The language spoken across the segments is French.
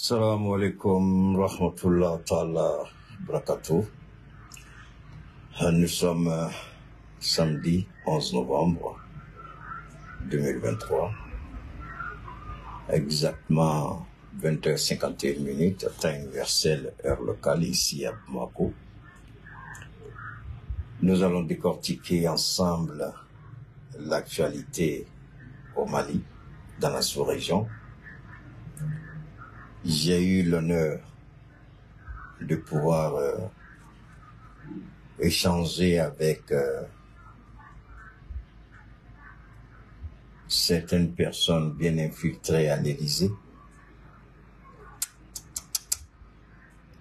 Assalamu alaikum rahmatullah ta'ala barakatuh. Nous sommes samedi 11 novembre 2023, exactement 20h51, temps universel, heure locale ici à Bamako. Nous allons décortiquer ensemble l'actualité au Mali, dans la sous-région. J'ai eu l'honneur de pouvoir échanger avec certaines personnes bien infiltrées à l'Élysée.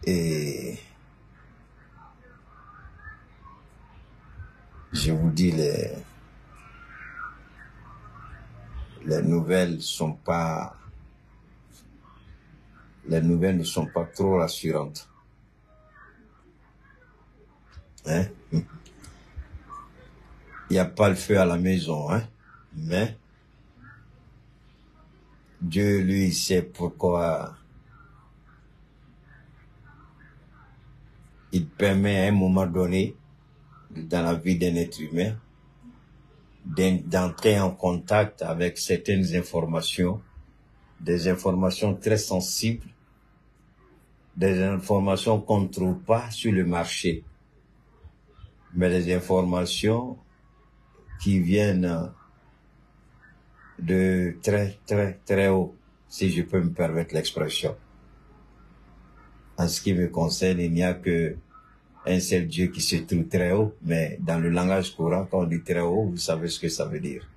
Et je vous dis, les nouvelles ne sont pas trop rassurantes. Hein? Il n'y a pas le feu à la maison, hein? Mais Dieu, lui, sait pourquoi il permet à un moment donné, dans la vie d'un être humain, d'entrer en contact avec certaines informations, des informations très sensibles, des informations qu'on ne trouve pas sur le marché, mais des informations qui viennent de très, très, très haut, si je peux me permettre l'expression. En ce qui me concerne, il n'y a que un seul Dieu qui se trouve très haut, mais dans le langage courant, quand on dit très haut, vous savez ce que ça veut dire.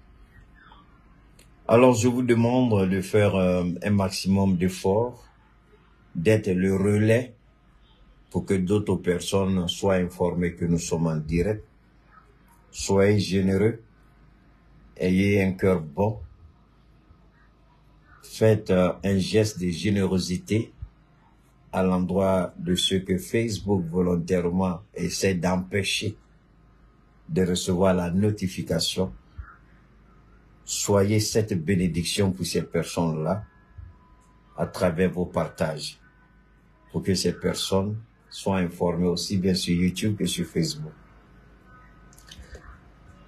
Alors, je vous demande de faire un maximum d'efforts, d'être le relais pour que d'autres personnes soient informées que nous sommes en direct. Soyez généreux, ayez un cœur bon, faites un geste de générosité à l'endroit de ceux que Facebook volontairement essaie d'empêcher de recevoir la notification. Soyez cette bénédiction pour ces personnes-là à travers vos partages, pour que ces personnes soient informées aussi bien sur YouTube que sur Facebook.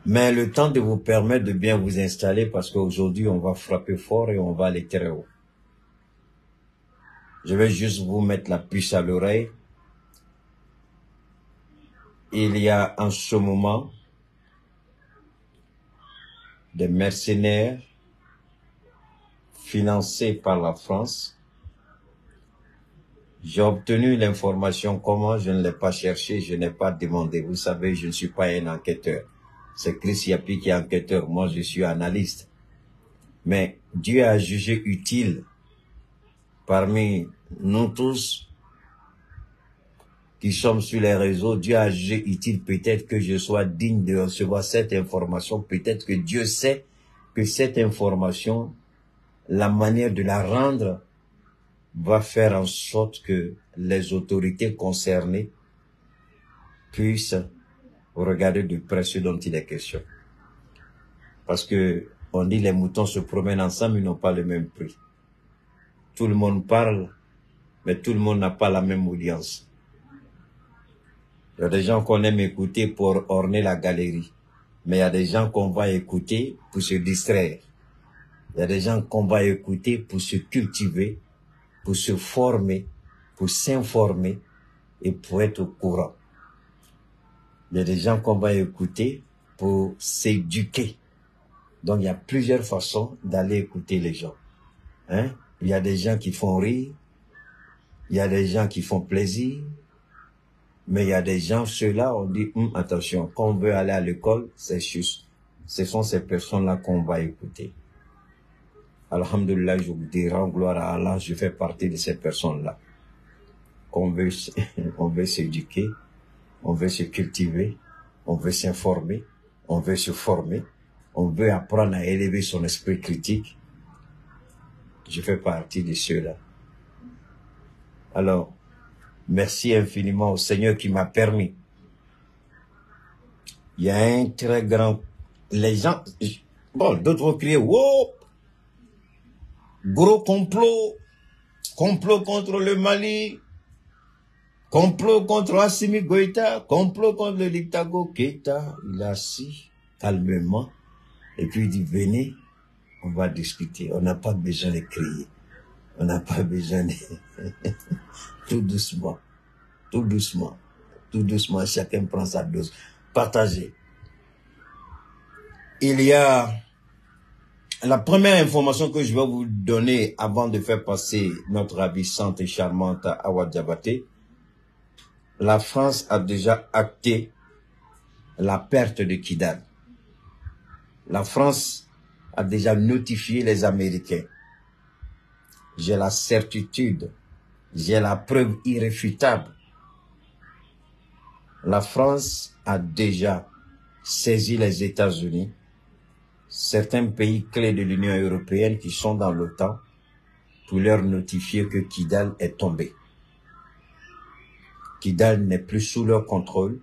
Mais le temps de vous permettre de bien vous installer, parce qu'aujourd'hui on va frapper fort et on va aller très haut. Je vais juste vous mettre la puce à l'oreille. Il y a en ce moment des mercenaires financés par la France. J'ai obtenu l'information comment, je ne l'ai pas cherché, je n'ai pas demandé. Vous savez, je ne suis pas un enquêteur. C'est Chris Yapi qui est enquêteur, moi je suis analyste. Mais Dieu a jugé utile parmi nous tous qui sommes sur les réseaux, Dieu a jugé utile peut-être que je sois digne de recevoir cette information. Peut-être que Dieu sait que cette information, la manière de la rendre, va faire en sorte que les autorités concernées puissent regarder de près ce dont il est question. Parce que on dit les moutons se promènent ensemble, ils n'ont pas le même prix. Tout le monde parle, mais tout le monde n'a pas la même audience. Il y a des gens qu'on aime écouter pour orner la galerie. Mais il y a des gens qu'on va écouter pour se distraire. Il y a des gens qu'on va écouter pour se cultiver, pour se former, pour s'informer et pour être au courant. Il y a des gens qu'on va écouter pour s'éduquer. Donc il y a plusieurs façons d'aller écouter les gens. Hein? Il y a des gens qui font rire. Il y a des gens qui font plaisir. Mais il y a des gens, ceux-là, on dit, attention, quand on veut aller à l'école, c'est juste. Ce sont ces personnes-là qu'on va écouter. Alhamdulillah, je vous dis, rends gloire à Allah, je fais partie de ces personnes-là. On veut s'éduquer, on veut se cultiver, on veut s'informer, on veut se former, on veut apprendre à élever son esprit critique. Je fais partie de ceux-là. Alors, merci infiniment au Seigneur qui m'a permis. Il y a un très grand... Les gens... Bon, d'autres vont crier, wow! Gros complot! complot contre le Mali, complot contre Assimi Goïta, complot contre le dictateur Keïta. Il est assis calmement et puis il dit, venez, on va discuter. On n'a pas besoin de crier. On n'a pas besoin de... tout doucement, tout doucement, tout doucement, chacun prend sa dose. Partagez. Il y a la première information que je vais vous donner avant de faire passer notre ravissante et charmante Awa Diabaté. La France a déjà acté la perte de Kidal. La France a déjà notifié les Américains. J'ai la certitude, j'ai la preuve irréfutable. La France a déjà saisi les États-Unis, certains pays clés de l'Union européenne qui sont dans l'OTAN, pour leur notifier que Kidal est tombé. Kidal n'est plus sous leur contrôle.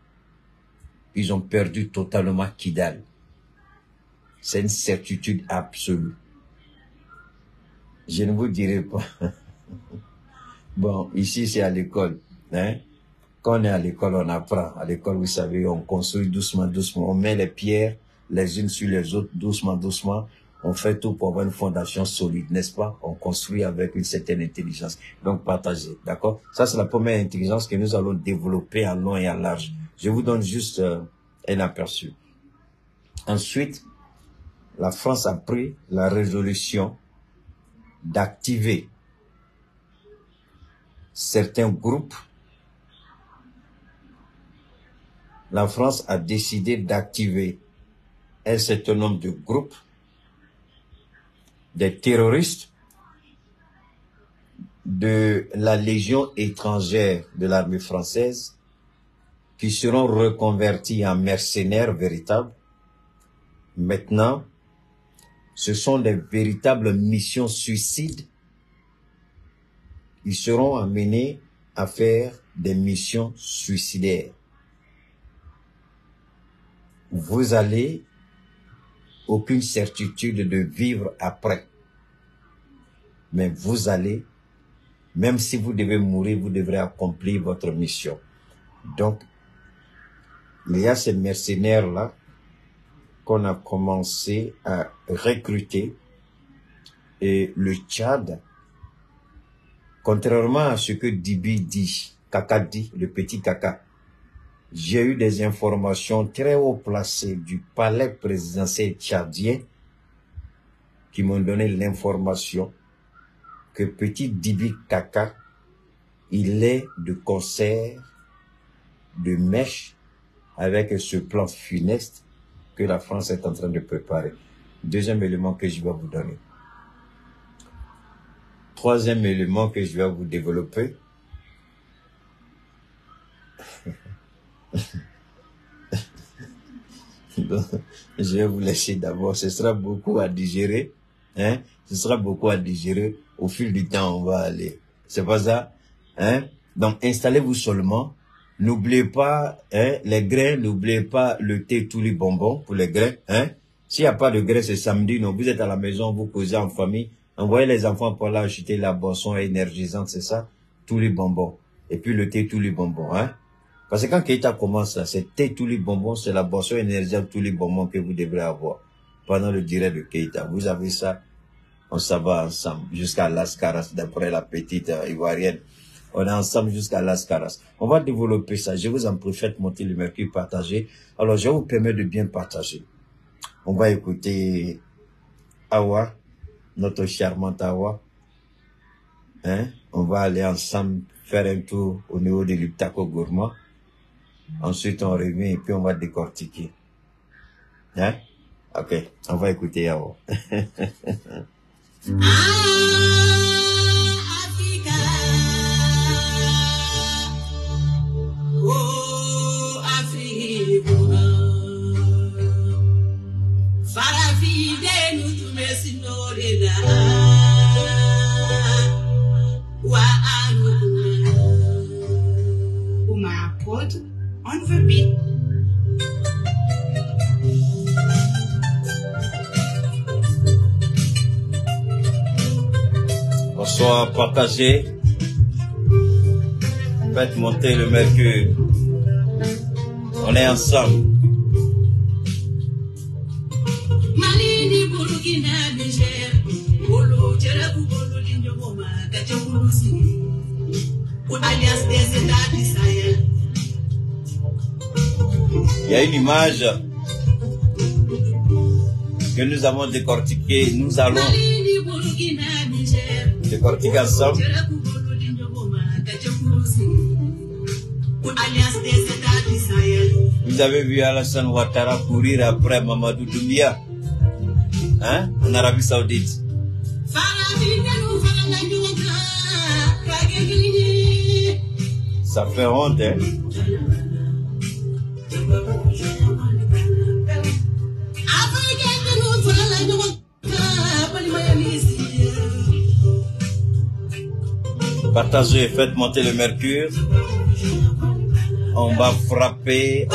Ils ont perdu totalement Kidal. C'est une certitude absolue. Je ne vous dirai pas. Bon, ici c'est à l'école. Hein? Quand on est à l'école, on apprend. À l'école, vous savez, on construit doucement, doucement. On met les pierres les unes sur les autres, doucement, doucement. On fait tout pour avoir une fondation solide, n'est-ce pas? On construit avec une certaine intelligence. Donc, partagez, d'accord? Ça, c'est la première intelligence que nous allons développer en long et en large. Je vous donne juste un aperçu. Ensuite, la France a pris la résolution d'activer certains groupes. La France a décidé d'activer un certain nombre de groupes, des terroristes de la Légion étrangère de l'armée française qui seront reconvertis en mercenaires véritables. Maintenant, ce sont des véritables missions suicides. Ils seront amenés à faire des missions suicidaires. Vous allez aucune certitude de vivre après. Mais vous allez, même si vous devez mourir, vous devrez accomplir votre mission. Donc, il y a ces mercenaires-là qu'on a commencé à recruter. Et le Tchad, contrairement à ce que Dibi dit, Kaka dit, le petit Kaka, j'ai eu des informations très haut placées du palais présidentiel tchadien qui m'ont donné l'information que petit Dibi Kaka, il est de concert, de mèche avec ce plan funeste que la France est en train de préparer. Deuxième élément que je vais vous donner. Troisième élément que je vais vous développer. Je vais vous laisser d'abord. Ce sera beaucoup à digérer. Hein? Ce sera beaucoup à digérer. Au fil du temps, on va aller. C'est pas ça? Hein? Donc, installez-vous seulement. N'oubliez pas les grains. N'oubliez pas le thé, tous les bonbons pour les grains. Hein? S'il n'y a pas de grains, c'est samedi. Donc, vous êtes à la maison, vous causez en famille. Envoyez les enfants pour aller acheter la boisson énergisante, c'est ça? Tous les bonbons. Et puis le thé, tous les bonbons. Hein? Parce que quand Keïta commence là, c'est thé, tous les bonbons, c'est la boisson énergisante, tous les bonbons que vous devrez avoir pendant le direct de Keïta. Vous avez ça, on s'en va ensemble jusqu'à Las Caras, d'après la petite ivoirienne. On est ensemble jusqu'à Las Caras. On va développer ça. Je vous en prie, faites monter le mercure, partagez. Alors, je vous permets de bien partager. On va écouter Awa, notre charmante Awa. Hein? On va aller ensemble faire un tour au niveau de l'Iptako Gourmand. Ensuite, on revient et puis on va décortiquer. Hein? Ok, on va écouter Awa. Africa. Oh, Africa. Farafide nous tous mes sinorina. Wa anukuna. Uma pot on the beat. Bonsoir, partagez. Faites monter le mercure. On est ensemble. Malini Burkina Niger, Bolo Jerabu Bolo Linjoma, Kachakulusi, Alliance des États du Sahel. Il y a une image que nous avons décortiquée. Nous allons décortiquer ensemble. Vous avez vu Alassane Ouattara courir après Mamadou Doumbia, hein, en Arabie Saoudite. Ça fait honte, hein. Partagez, faites monter le mercure. On va frapper,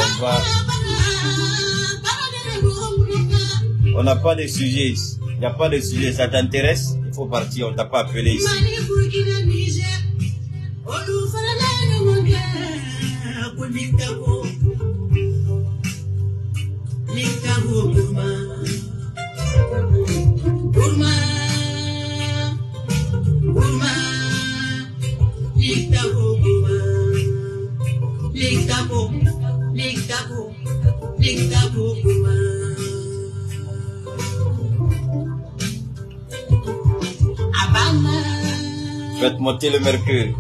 on n'a pas de sujet. Il n'y a pas de sujet. Ça t'intéresse? Il faut partir. On ne t'a pas appelé ici. Faites monter le mercure.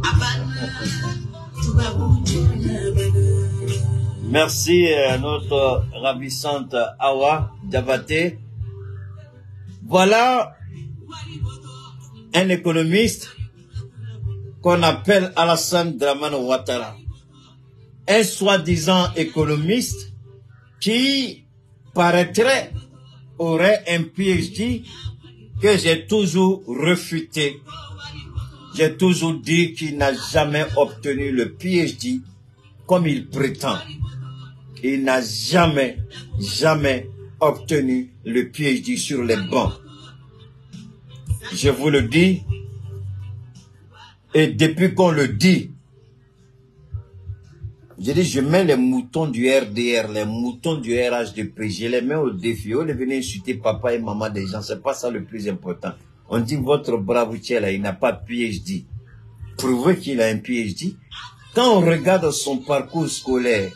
Merci à notre ravissante Awa Diabaté. Voilà un économiste qu'on appelle Alassane Dramane Ouattara. Un soi-disant économiste qui paraîtrait aurait un PhD que j'ai toujours refuté. J'ai toujours dit qu'il n'a jamais obtenu le PhD comme il prétend. Il n'a jamais obtenu le PhD sur les bancs. Je vous le dis, et depuis qu'on le dit, je dis, je mets les moutons du RDR, les moutons du RHDP, je les mets au défi. Au lieu de venir insulter papa et maman des gens, c'est pas ça le plus important. On dit, votre bravoutier là, il n'a pas de PhD. Prouvez qu'il a un PhD. Quand on regarde son parcours scolaire,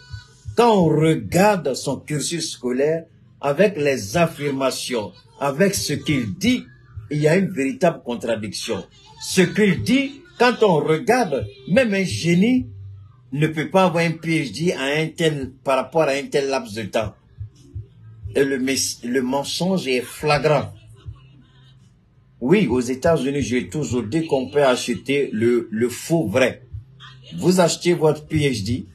quand on regarde son cursus scolaire, avec les affirmations, avec ce qu'il dit, il y a une véritable contradiction. Ce qu'il dit, quand on regarde, même un génie ne peut pas avoir un PhD par rapport à un tel laps de temps. Et le mensonge est flagrant. Oui, aux États-Unis, j'ai toujours dit qu'on peut acheter le faux vrai. Vous achetez votre PhD.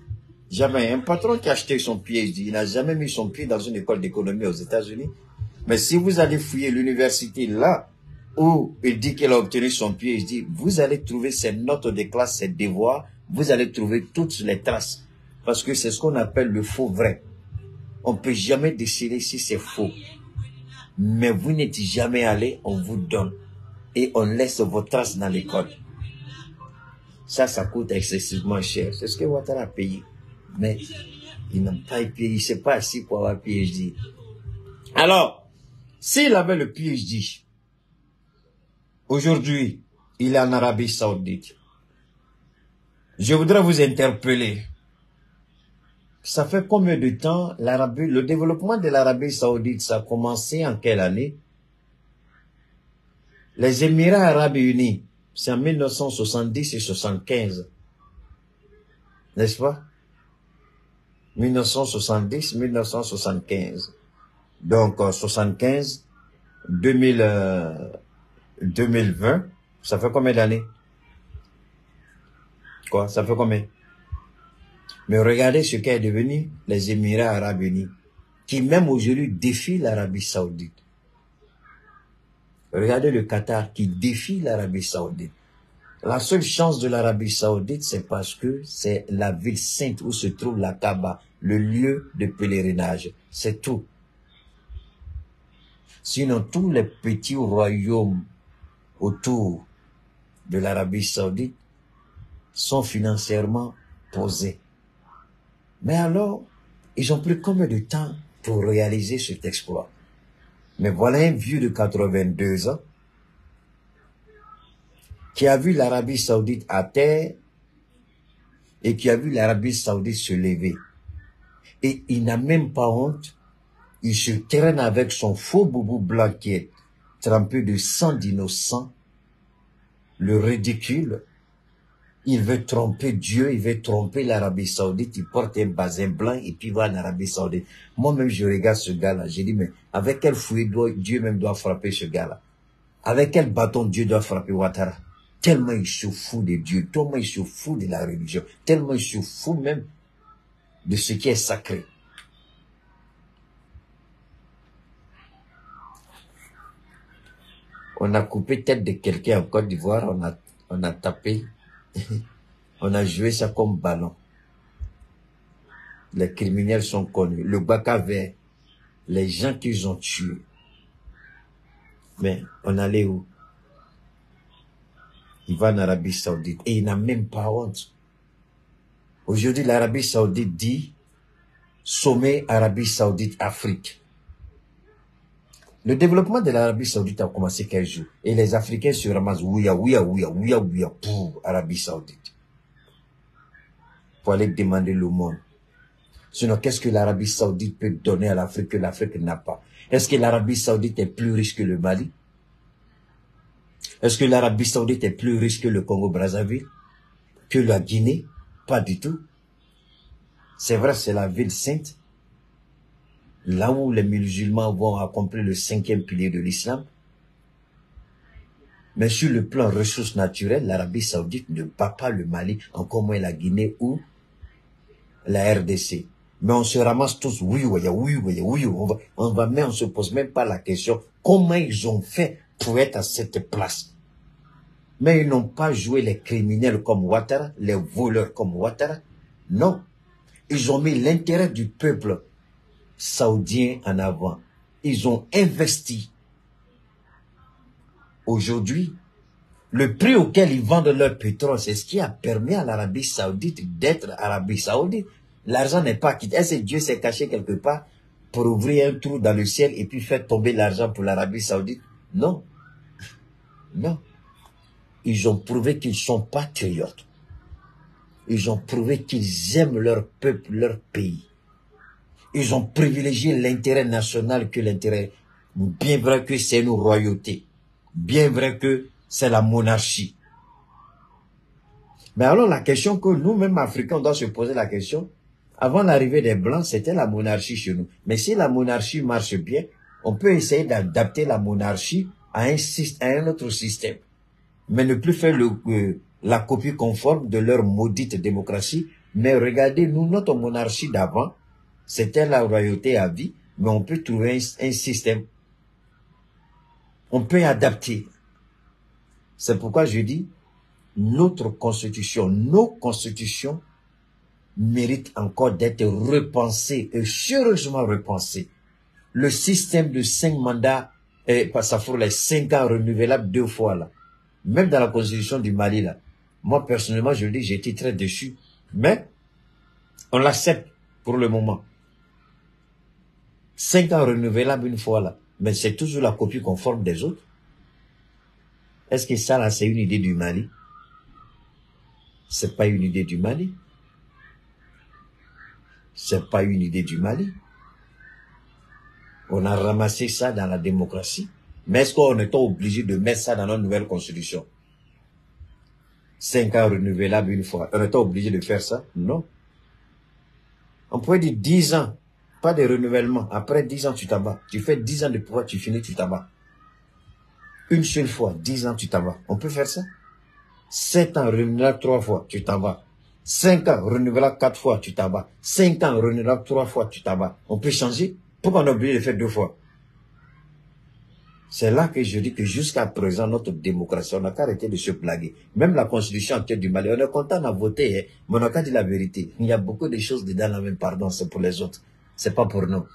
Jamais un patron qui a acheté son PhD, il n'a jamais mis son pied dans une école d'économie aux États-Unis. Mais si vous allez fouiller l'université là où il dit qu'il a obtenu son PhD, vous allez trouver ses notes de classe, ses devoirs, vous allez trouver toutes les traces. Parce que c'est ce qu'on appelle le faux vrai. On ne peut jamais décider si c'est faux. Mais vous n'êtes jamais allé, on vous donne. Et on laisse vos traces dans l'école. Ça coûte excessivement cher. C'est ce que Ouattara a payé. Mais il n'a pas payé, il ne s'est pas assis pour avoir PhD. Alors, s'il avait le PhD, aujourd'hui, il est en Arabie Saoudite. Je voudrais vous interpeller. Ça fait combien de temps le développement de l'Arabie Saoudite, ça a commencé en quelle année? Les Émirats Arabes Unis, c'est en 1970 et 75. N'est-ce pas? 1970, 1975. Donc, 75, 2020, ça fait combien d'années? Quoi? Ça fait combien? Mais regardez ce qu'est devenu les Émirats Arabes Unis, qui même aujourd'hui défient l'Arabie Saoudite. Regardez le Qatar qui défie l'Arabie Saoudite. La seule chance de l'Arabie Saoudite, c'est parce que c'est la ville sainte où se trouve la Kaaba, le lieu de pèlerinage. C'est tout. Sinon, tous les petits royaumes autour, de l'Arabie Saoudite sont financièrement posés. Mais alors, ils ont pris combien de temps pour réaliser cet exploit? Mais voilà un vieux de 82 ans qui a vu l'Arabie Saoudite à terre et qui a vu l'Arabie Saoudite se lever. Et il n'a même pas honte. Il se traîne avec son faux boubou blanc qui est trempé de sang d'innocents. Le ridicule. Il veut tromper Dieu, il veut tromper l'Arabie Saoudite, il porte un basin blanc et puis va en Arabie Saoudite. Moi-même, je regarde ce gars-là, j'ai dit, mais avec quel fouet Dieu même doit frapper ce gars-là? Avec quel bâton Dieu doit frapper Ouattara? Tellement il se fout de Dieu, tellement il se fout de la religion, tellement il se fout même de ce qui est sacré. On a coupé tête de quelqu'un en Côte d'Ivoire, on a tapé, on a joué ça comme ballon. Les criminels sont connus. Le Baka vert, les gens qu'ils ont tués. Mais on allait où? Il va en Arabie Saoudite et il n'a même pas honte. Aujourd'hui, l'Arabie Saoudite dit sommet Arabie Saoudite-Afrique. Le développement de l'Arabie Saoudite a commencé 15 jours. Et les Africains se ramassent ouya pour Arabie Saoudite. Pour aller demander le monde. Sinon, qu'est-ce que l'Arabie Saoudite peut donner à l'Afrique que l'Afrique n'a pas? Est-ce que l'Arabie Saoudite est plus riche que le Mali? Est-ce que l'Arabie Saoudite est plus riche que le Congo-Brazzaville? Que la Guinée? Pas du tout. C'est vrai, c'est la ville sainte. Là où les musulmans vont accomplir le 5e pilier de l'islam. Mais sur le plan ressources naturelles, l'Arabie Saoudite ne bat pas le Mali, encore moins la Guinée ou la RDC. Mais on se ramasse tous, oui, on va même, on se pose même pas la question, comment ils ont fait pour être à cette place. Mais ils n'ont pas joué les criminels comme Ouattara, les voleurs comme Ouattara. Non. Ils ont mis l'intérêt du peuple saoudien en avant. Ils ont investi. Aujourd'hui, le prix auquel ils vendent leur pétrole, c'est ce qui a permis à l'Arabie Saoudite d'être Arabie Saoudite. L'argent n'est pas quitté. Est-ce que Dieu s'est caché quelque part pour ouvrir un trou dans le ciel et puis faire tomber l'argent pour l'Arabie Saoudite? Non. Non. Ils ont prouvé qu'ils sont patriotes. Ils ont prouvé qu'ils aiment leur peuple, leur pays. Ils ont privilégié l'intérêt national que l'intérêt. Bien vrai que c'est une royauté. Bien vrai que c'est la monarchie. Mais alors la question que nous-mêmes Africains, on doit se poser la question, avant l'arrivée des Blancs, c'était la monarchie chez nous. Mais si la monarchie marche bien, on peut essayer d'adapter la monarchie à un autre système. Mais ne plus faire la copie conforme de leur maudite démocratie. Mais regardez, nous, notre monarchie d'avant, c'était la royauté à vie, mais on peut trouver un système. On peut adapter. C'est pourquoi je dis, notre constitution, nos constitutions méritent encore d'être repensées et sérieusement repensées. Le système de 5 mandats, ça faut les 5 ans renouvelables 2 fois là. Même dans la constitution du Mali là. Moi personnellement, je le dis, j'ai été très déçu. Mais, on l'accepte pour le moment. 5 ans renouvelables une fois là. Mais c'est toujours la copie conforme des autres. Est-ce que ça là, c'est une idée du Mali? C'est pas une idée du Mali. C'est pas une idée du Mali. On a ramassé ça dans la démocratie. Mais est-ce qu'on est obligé de mettre ça dans notre nouvelle constitution? 5 ans renouvelables une fois. On est obligé de faire ça? Non. On pourrait dire 10 ans. Pas de renouvellement. Après 10 ans, tu t'abats. Tu fais 10 ans de pouvoir, tu finis, tu t'abats. Une seule fois, 10 ans, tu t'abats. On peut faire ça? 7 ans renouvelable 3 fois, tu t'abats. 5 ans renouvelable 4 fois, tu t'abats. 5 ans renouvelable 3 fois, tu t'abats. On peut changer? Pourquoi on est obligé de faire 2 fois? C'est là que je dis que jusqu'à présent, notre démocratie, on n'a qu'à arrêter de se blaguer. Même la constitution actuelle du Mali, on est content d'en voter, hein, mais on n'a qu'à dire la vérité. Il y a beaucoup de choses dedans là, même pardon, c'est pour les autres. C'est pas pour nous.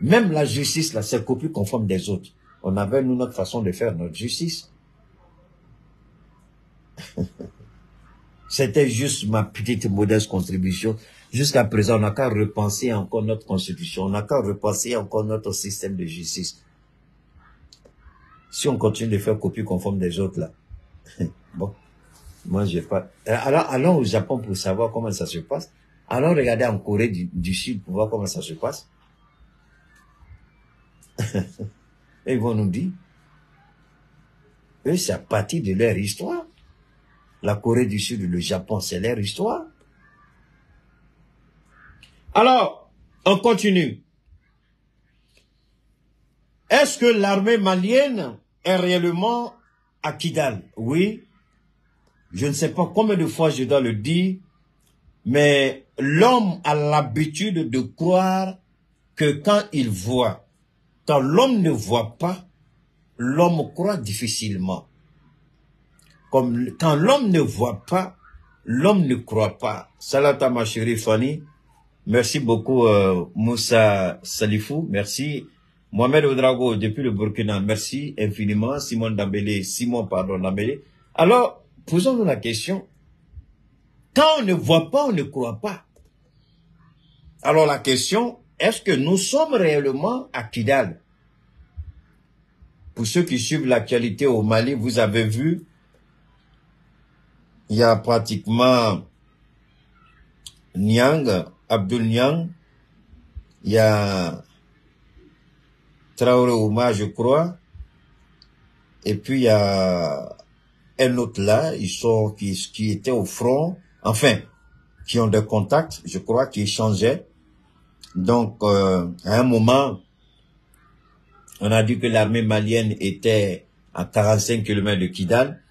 Même la justice, là, c'est copie conforme des autres. On avait, nous, notre façon de faire notre justice. C'était juste ma petite modeste contribution. Jusqu'à présent, on n'a qu'à repenser encore notre constitution, on n'a qu'à repenser encore notre système de justice. Si on continue de faire copie conforme des autres là, bon, moi j'ai pas... Alors, allons au Japon pour savoir comment ça se passe. Allons regarder en Corée du Sud pour voir comment ça se passe. Et ils vont nous dire, eux, c'est à partir de leur histoire. La Corée du Sud et le Japon, c'est leur histoire. Alors, on continue. Est-ce que l'armée malienne est réellement à Kidal? Oui. Je ne sais pas combien de fois je dois le dire, mais l'homme a l'habitude de croire que quand il voit, quand l'homme ne voit pas, l'homme croit difficilement. Comme quand l'homme ne voit pas, l'homme ne croit pas. Salat à ma chérie Fanny. Merci beaucoup Moussa Salifou. Merci. Mohamed Oudrago depuis le Burkina. Merci infiniment. Simon Dambélé. Alors, posons-nous la question. Quand on ne voit pas, on ne croit pas. Alors la question, est-ce que nous sommes réellement à Kidal? Pour ceux qui suivent l'actualité au Mali, vous avez vu, il y a pratiquement Niang, Abdul Niang, il y a Traoré Ouma, je crois, et puis il y a un autre là, qui étaient au front, enfin, qui ont des contacts, je crois, qui échangeaient. Donc, à un moment, on a dit que l'armée malienne était à 45 km de Kidal.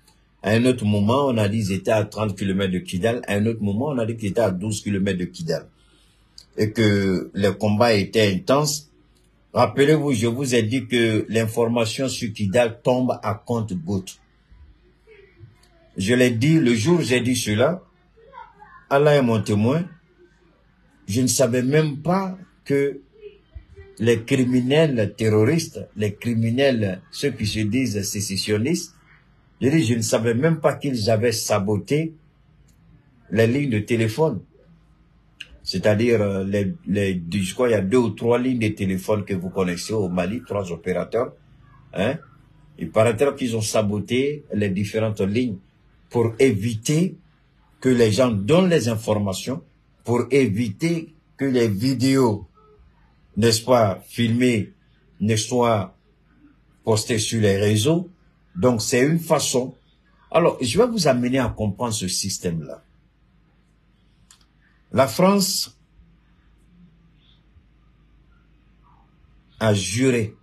À un autre moment, on a dit qu'ils étaient à 30 km de Kidal. À un autre moment, on a dit qu'ils étaient à 12 km de Kidal. Et que les combats étaient intenses. Rappelez-vous, je vous ai dit que l'information sur Kidal tombe à compte-gouttes. Je l'ai dit, le jour où j'ai dit cela, Allah est mon témoin, je ne savais même pas que les criminels terroristes, les criminels, ceux qui se disent sécessionnistes, je ne savais même pas qu'ils avaient saboté les lignes de téléphone. C'est-à-dire, je crois qu'il y a 2 ou 3 lignes de téléphone que vous connaissez au Mali, 3 opérateurs. Hein? Il paraîtrait qu'ils ont saboté les différentes lignes pour éviter que les gens donnent les informations, pour éviter que les vidéos, n'est-ce pas, filmées, ne soient postées sur les réseaux. Donc, c'est une façon. Alors, je vais vous amener à comprendre ce système-là. La France a juré,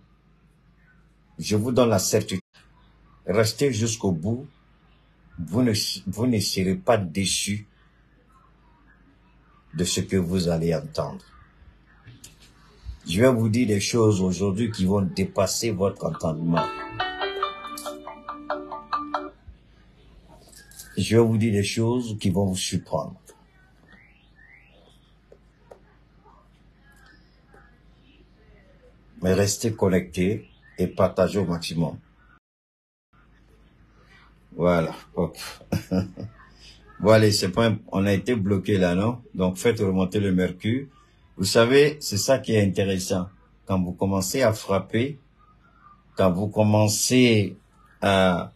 je vous donne la certitude, restez jusqu'au bout, vous ne serez pas déçus de ce que vous allez entendre. Je vais vous dire des choses aujourd'hui qui vont dépasser votre entendement. Je vais vous dire des choses qui vont vous surprendre. Mais restez connectés et partagez au maximum. Voilà. Hop. Bon, allez, c'est pas on a été bloqué là, non? Donc, faites remonter le mercure. Vous savez, c'est ça qui est intéressant. Quand vous commencez à frapper, quand vous commencez à...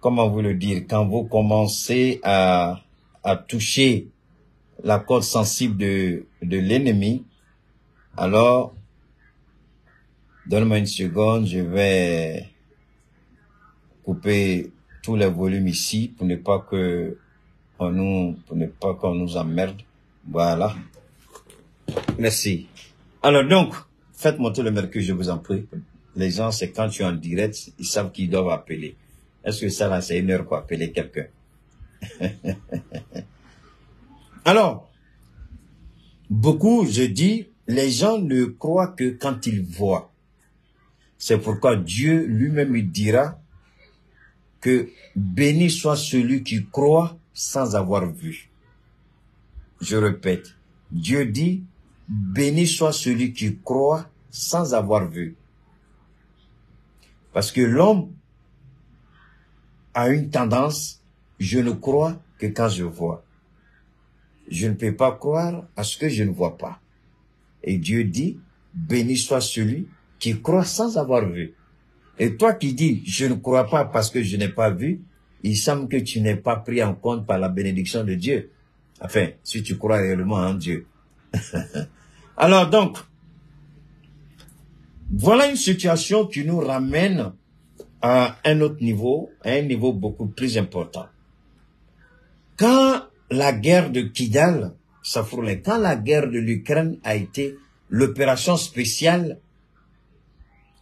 Comment vous le dire? Quand vous commencez à toucher la corde sensible de l'ennemi, alors, donne-moi une seconde, je vais couper tous les volumes ici pour ne pas qu'on nous emmerde. Voilà. Merci. Alors donc, faites monter le mercure, je vous en prie. Les gens, c'est quand tu es en direct, ils savent qu'ils doivent appeler. Est-ce que ça là, c'est une heure pour appeler quelqu'un? Alors, beaucoup, je dis, les gens ne croient que quand ils voient. C'est pourquoi Dieu lui-même dira que béni soit celui qui croit sans avoir vu. Je répète, Dieu dit, béni soit celui qui croit sans avoir vu. Parce que l'homme a une tendance je ne crois que quand je vois. Je ne peux pas croire à ce que je ne vois pas. Et Dieu dit, béni soit celui qui croit sans avoir vu. Et toi qui dis, je ne crois pas parce que je n'ai pas vu, il semble que tu n'es pas pris en compte par la bénédiction de Dieu. Enfin, si tu crois réellement en Dieu. Alors donc, voilà une situation qui nous ramène à un autre niveau, à un niveau beaucoup plus important. Quand la guerre de Kidal, quand la guerre de l'Ukraine a été l'opération spéciale,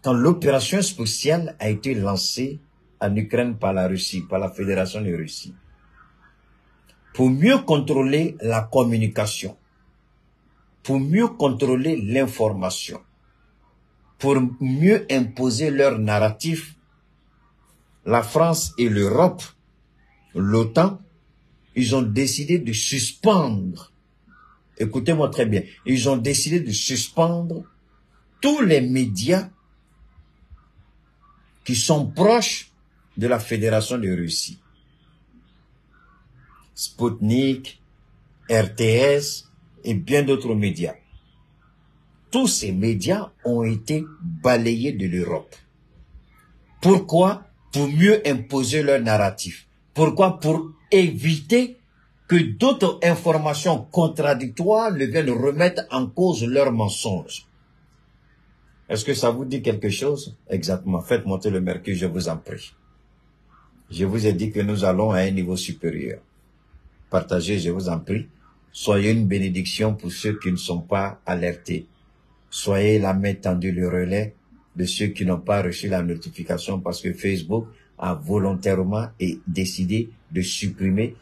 quand l'opération spéciale a été lancée en Ukraine par la Russie, par la Fédération de Russie, pour mieux contrôler la communication, pour mieux contrôler l'information, pour mieux imposer leur narratif, la France et l'Europe, l'OTAN, ils ont décidé de suspendre, écoutez-moi très bien, ils ont décidé de suspendre tous les médias qui sont proches de la Fédération de Russie. Sputnik, RTS et bien d'autres médias. Tous ces médias ont été balayés de l'Europe. Pourquoi? Pour mieux imposer leur narratif. Pourquoi? Pour éviter que d'autres informations contradictoires ne viennent remettre en cause leurs mensonges. Est-ce que ça vous dit quelque chose? Exactement. Faites monter le mercure, je vous en prie. Je vous ai dit que nous allons à un niveau supérieur. Partagez, je vous en prie. Soyez une bénédiction pour ceux qui ne sont pas alertés. Soyez la main tendue, le relais de ceux qui n'ont pas reçu la notification parce que Facebook a volontairement décidé de supprimer.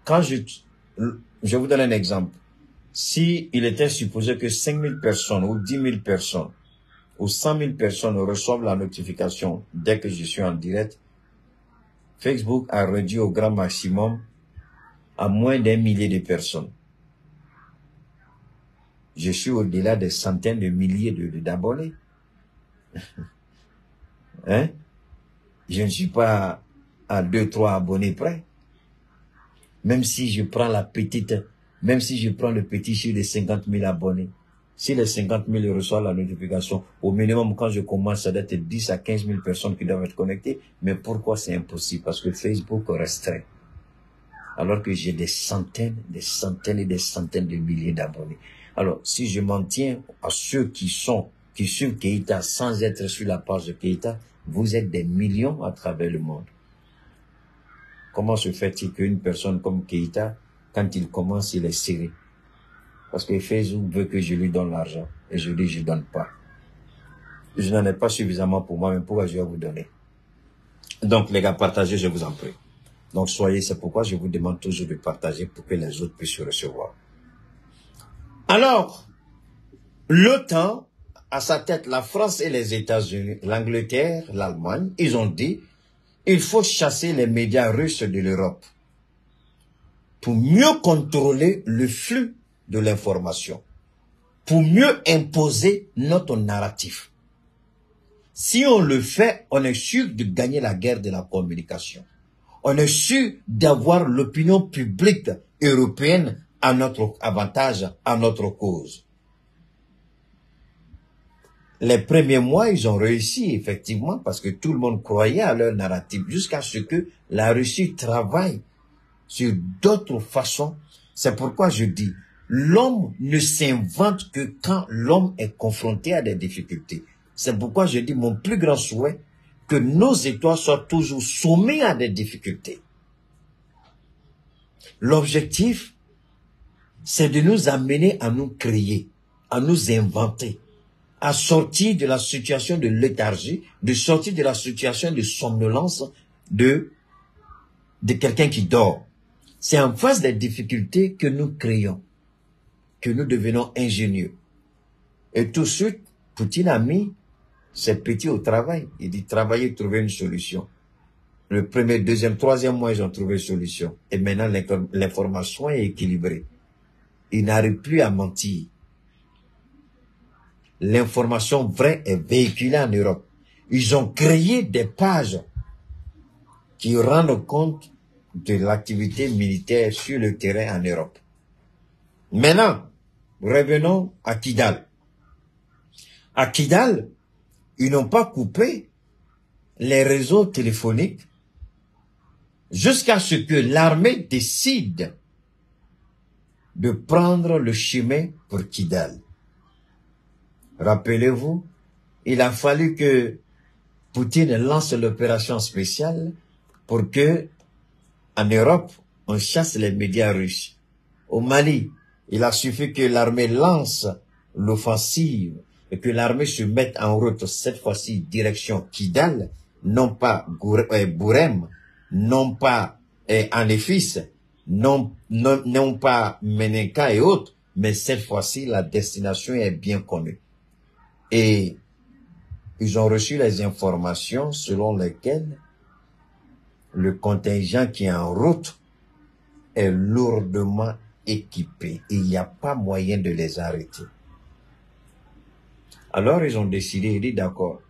Quand je vous donne un exemple. Si il était supposé que 5000 personnes ou 10 000 personnes ou 100 000 personnes reçoivent la notification dès que je suis en direct, Facebook a réduit au grand maximum à moins d'1 millier de personnes. Je suis au-delà des centaines de milliers d'abonnés. Hein? Je ne suis pas à 2-3 abonnés près. Même si je prends le petit chiffre de 50 000 abonnés. Si les 50 000 reçoivent la notification, au minimum, quand je commence, ça doit être 10 à 15 000 personnes qui doivent être connectées. Mais pourquoi c'est impossible? Parce que Facebook restreint. Alors que j'ai des centaines et des centaines de milliers d'abonnés. Alors, si je m'en tiens à ceux qui suivent Keïta sans être sur la page de Keïta, vous êtes des millions à travers le monde. Comment se fait-il qu'une personne comme Keïta, quand il commence, il est serré? Parce que Facebook veut que je lui donne l'argent. Et je dis, je ne donne pas. Je n'en ai pas suffisamment pour moi, mais pourquoi je vais vous donner? Donc, les gars, partagez, je vous en prie. Donc, c'est pourquoi je vous demande toujours de partager pour que les autres puissent recevoir. Alors, l'OTAN, à sa tête, la France et les États-Unis, l'Angleterre, l'Allemagne, ils ont dit, il faut chasser les médias russes de l'Europe pour mieux contrôler le flux de l'information, pour mieux imposer notre narratif. Si on le fait, on est sûr de gagner la guerre de la communication. On est sûr d'avoir l'opinion publique européenne à notre avantage, à notre cause. Les premiers mois, ils ont réussi, effectivement, parce que tout le monde croyait à leur narratif, jusqu'à ce que la Russie travaille sur d'autres façons. C'est pourquoi je dis, l'homme ne s'invente que quand l'homme est confronté à des difficultés. C'est pourquoi je dis, mon plus grand souhait, que nos étoiles soient toujours soumises à des difficultés. L'objectif, c'est de nous amener à nous créer, à nous inventer, à sortir de la situation de léthargie, de sortir de la situation de somnolence de quelqu'un qui dort. C'est en face des difficultés que nous créons, que nous devenons ingénieux. Et tout de suite, Poutine a mis ses petits au travail. Il dit travailler, trouver une solution. Le premier, deuxième, troisième mois, ils ont trouvé une solution. Et maintenant, l'information est équilibrée. Ils n'arrivent plus à mentir. L'information vraie est véhiculée en Europe. Ils ont créé des pages qui rendent compte de l'activité militaire sur le terrain en Europe. Maintenant, revenons à Kidal. À Kidal, ils n'ont pas coupé les réseaux téléphoniques jusqu'à ce que l'armée décide de prendre le chemin pour Kidal. Rappelez-vous, il a fallu que Poutine lance l'opération spéciale pour que, en Europe, on chasse les médias russes. Au Mali, il a suffi que l'armée lance l'offensive et que l'armée se mette en route, cette fois-ci direction Kidal, non pas Bourem, non pas Anefis, non pas Menenka et autres, mais cette fois-ci, la destination est bien connue. Et ils ont reçu les informations selon lesquelles le contingent qui est en route est lourdement équipé. Il n'y a pas moyen de les arrêter. Alors ils ont décidé, ils disent d'accord,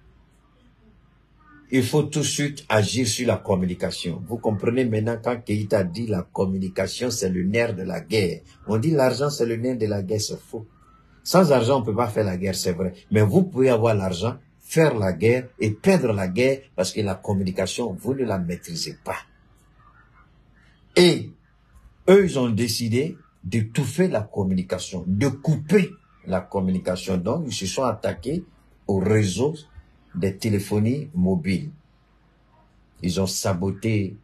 il faut tout de suite agir sur la communication. Vous comprenez maintenant quand Keïta dit la communication c'est le nerf de la guerre. On dit l'argent c'est le nerf de la guerre, c'est faux. Sans argent on ne peut pas faire la guerre, c'est vrai. Mais vous pouvez avoir l'argent, faire la guerre et perdre la guerre parce que la communication, vous ne la maîtrisez pas. Et eux, ils ont décidé d'étouffer la communication, de couper la communication. Donc, ils se sont attaqués au réseau des téléphonies mobiles. Ils ont saboté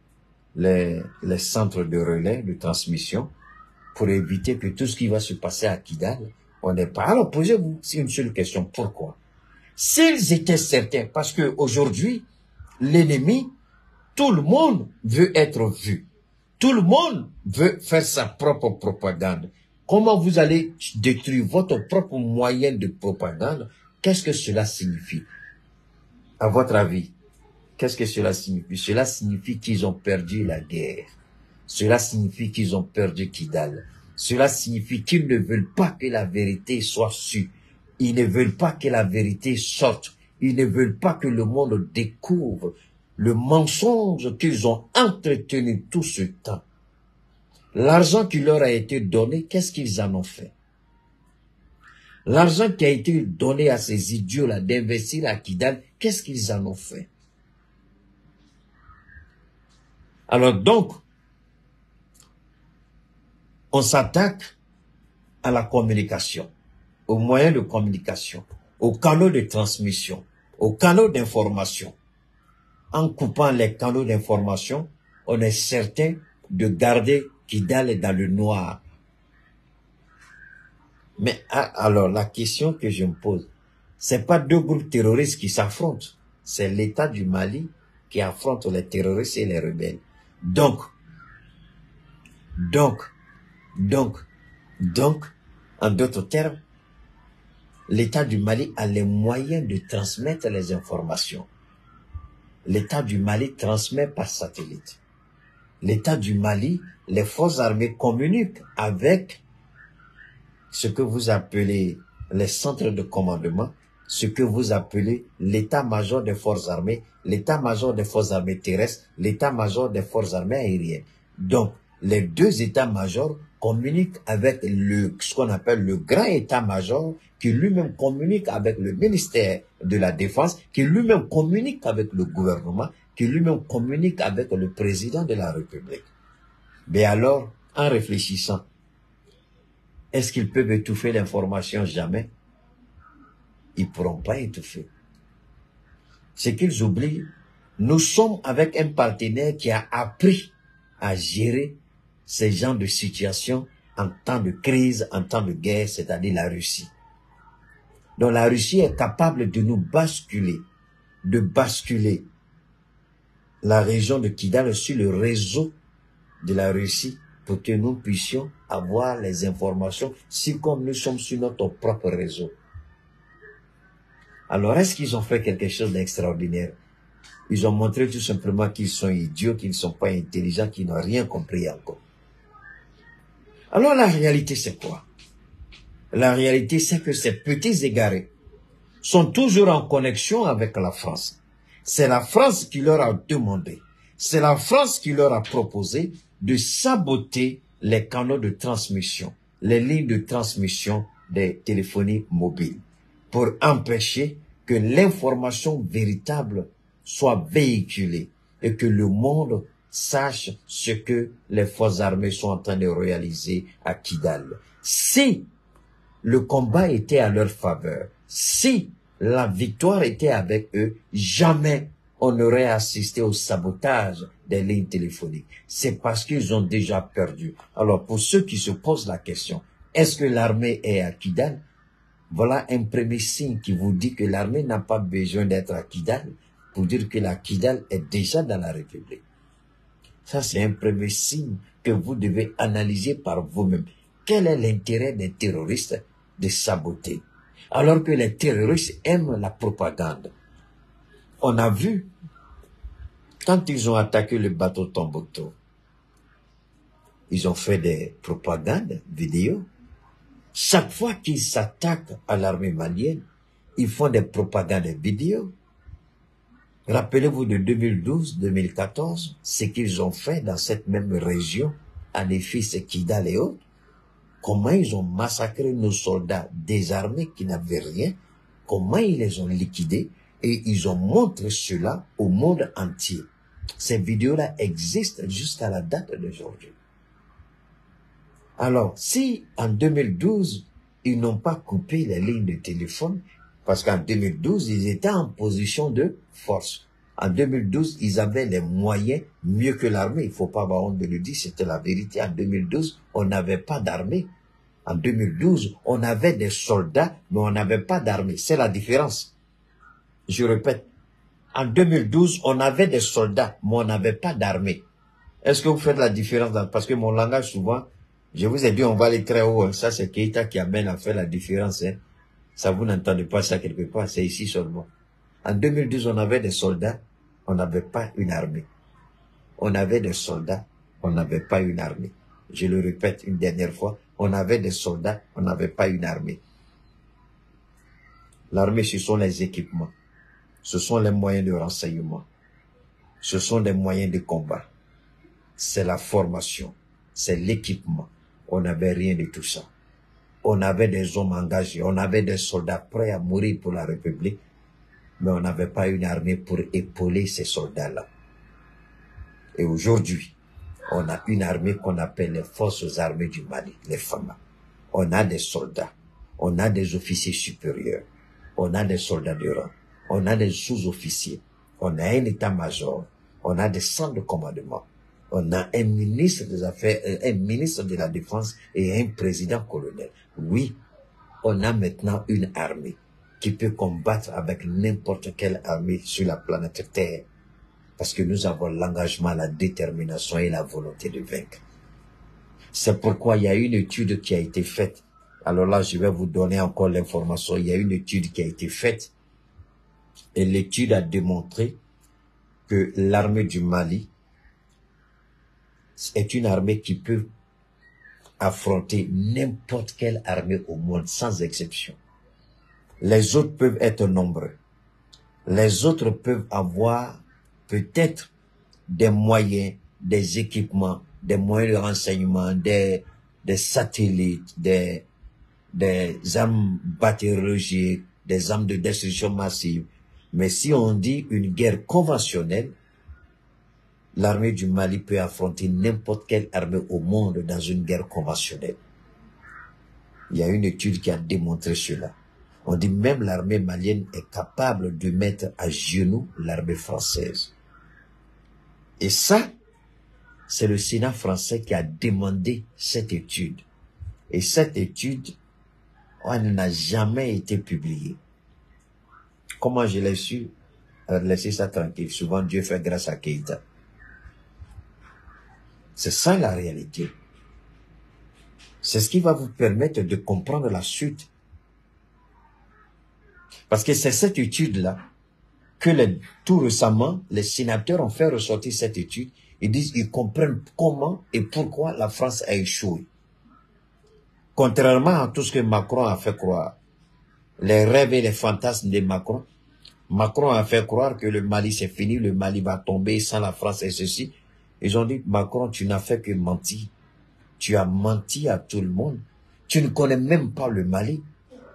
les centres de relais, de transmission, pour éviter que tout ce qui va se passer à Kidal, on n'est pas. Alors, posez-vous une seule question. Pourquoi? S'ils étaient certains, parce que aujourd'hui, l'ennemi, tout le monde veut être vu. Tout le monde veut faire sa propre propagande. Comment vous allez détruire votre propre moyen de propagande? Qu'est-ce que cela signifie? À votre avis, qu'est-ce que cela signifie? Cela signifie qu'ils ont perdu la guerre. Cela signifie qu'ils ont perdu Kidal. Cela signifie qu'ils ne veulent pas que la vérité soit sue. Ils ne veulent pas que la vérité sorte. Ils ne veulent pas que le monde découvre le mensonge qu'ils ont entretenu tout ce temps. L'argent qui leur a été donné, qu'est-ce qu'ils en ont fait? L'argent qui a été donné à ces idiots-là d'investir à Kidal, qu'est-ce qu'ils en ont fait? Alors donc, on s'attaque à la communication, aux moyens de communication, aux canaux de transmission, aux canaux d'information. En coupant les canaux d'information, on est certain de garder Kidal dans le noir. Mais alors, la question que je me pose, c'est pas deux groupes terroristes qui s'affrontent, c'est l'État du Mali qui affronte les terroristes et les rebelles. Donc, en d'autres termes, l'État du Mali a les moyens de transmettre les informations. L'État du Mali transmet par satellite. L'État du Mali, les forces armées communiquent avec ce que vous appelez les centres de commandement, ce que vous appelez l'état-major des forces armées, l'état-major des forces armées terrestres, l'état-major des forces armées aériennes. Donc, les deux états-majors communiquent avec ce qu'on appelle le grand état-major, qui lui-même communique avec le ministère de la Défense, qui lui-même communique avec le gouvernement, qui lui-même communique avec le président de la République. Mais alors, en réfléchissant, est-ce qu'ils peuvent étouffer l'information? Jamais. Ils ne pourront pas étouffer. Ce qu'ils oublient, nous sommes avec un partenaire qui a appris à gérer ces genres de situations en temps de crise, en temps de guerre, c'est-à-dire la Russie. Donc la Russie est capable de nous basculer, de basculer la région de Kidal sur le réseau de la Russie pour que nous puissions avoir les informations si comme nous sommes sur notre propre réseau. Alors est-ce qu'ils ont fait quelque chose d'extraordinaire? Ils ont montré tout simplement qu'ils sont idiots, qu'ils ne sont pas intelligents, qu'ils n'ont rien compris encore. Alors la réalité c'est quoi? La réalité c'est que ces petits égarés sont toujours en connexion avec la France. C'est la France qui leur a demandé. C'est la France qui leur a proposé de saboter les canaux de transmission, les lignes de transmission des téléphonies mobiles, pour empêcher que l'information véritable soit véhiculée et que le monde sache ce que les forces armées sont en train de réaliser à Kidal. Si le combat était à leur faveur, si la victoire était avec eux, jamais on n'aurait assisté au sabotage des lignes téléphoniques. C'est parce qu'ils ont déjà perdu. Alors, pour ceux qui se posent la question, est-ce que l'armée est à Kidal? Voilà un premier signe qui vous dit que l'armée n'a pas besoin d'être à Kidal pour dire que la Kidal est déjà dans la République. Ça, c'est un premier signe que vous devez analyser par vous-même. Quel est l'intérêt des terroristes de saboter? Alors que les terroristes aiment la propagande. On a vu, quand ils ont attaqué le bateau Tombouctou, ils ont fait des propagandes vidéo. Chaque fois qu'ils s'attaquent à l'armée malienne, ils font des propagandes vidéo. Rappelez-vous de 2012-2014, ce qu'ils ont fait dans cette même région, à Néfis et Kidal et autres. Comment ils ont massacré nos soldats désarmés qui n'avaient rien, comment ils les ont liquidés, et ils ont montré cela au monde entier. Ces vidéos-là existent jusqu'à la date d'aujourd'hui. Alors, si en 2012, ils n'ont pas coupé les lignes de téléphone, parce qu'en 2012, ils étaient en position de force. En 2012, ils avaient les moyens mieux que l'armée. Il ne faut pas avoir honte de le dire, c'était la vérité. En 2012, on n'avait pas d'armée. En 2012, on avait des soldats, mais on n'avait pas d'armée. C'est la différence. Je répète, en 2012, on avait des soldats, mais on n'avait pas d'armée. Est-ce que vous faites la différence? Parce que mon langage, souvent, je vous ai dit, on va aller très haut. Hein. Ça, c'est Keïta qui amène à faire la différence. Hein. Ça, vous n'entendez pas ça quelque part, c'est ici seulement. En 2012, on avait des soldats, on n'avait pas une armée. On avait des soldats, on n'avait pas une armée. Je le répète une dernière fois, on avait des soldats, on n'avait pas une armée. L'armée, ce sont les équipements. Ce sont les moyens de renseignement. Ce sont les moyens de combat. C'est la formation. C'est l'équipement. On n'avait rien de tout ça. On avait des hommes engagés. On avait des soldats prêts à mourir pour la République. Mais on n'avait pas une armée pour épauler ces soldats-là. Et aujourd'hui, on a une armée qu'on appelle les forces armées du Mali, les FAMA. On a des soldats. On a des officiers supérieurs. On a des soldats de rang. On a des sous-officiers, on a un état-major, on a des centres de commandement, on a un ministre des Affaires, un ministre de la Défense et un président-colonel. Oui, on a maintenant une armée qui peut combattre avec n'importe quelle armée sur la planète Terre, parce que nous avons l'engagement, la détermination et la volonté de vaincre. C'est pourquoi il y a une étude qui a été faite. Alors là, je vais vous donner encore l'information. Il y a une étude qui a été faite. Et l'étude a démontré que l'armée du Mali est une armée qui peut affronter n'importe quelle armée au monde, sans exception. Les autres peuvent être nombreux. Les autres peuvent avoir peut-être des moyens, des équipements, des moyens de renseignement, des satellites, des armes bactériologiques, des armes de destruction massive. Mais si on dit une guerre conventionnelle, l'armée du Mali peut affronter n'importe quelle armée au monde dans une guerre conventionnelle. Il y a une étude qui a démontré cela. On dit même l'armée malienne est capable de mettre à genoux l'armée française. Et ça, c'est le Sénat français qui a demandé cette étude. Et cette étude, elle n'a jamais été publiée. Comment je l'ai su? Laissez ça tranquille. Souvent, Dieu fait grâce à Keïta. C'est ça la réalité. C'est ce qui va vous permettre de comprendre la suite. Parce que c'est cette étude-là que tout récemment, les sénateurs ont fait ressortir cette étude. Ils disent qu'ils comprennent comment et pourquoi la France a échoué. Contrairement à tout ce que Macron a fait croire, les rêves et les fantasmes de Macron, Macron a fait croire que le Mali c'est fini, le Mali va tomber sans la France et ceci. Ils ont dit, Macron, tu n'as fait que mentir. Tu as menti à tout le monde. Tu ne connais même pas le Mali.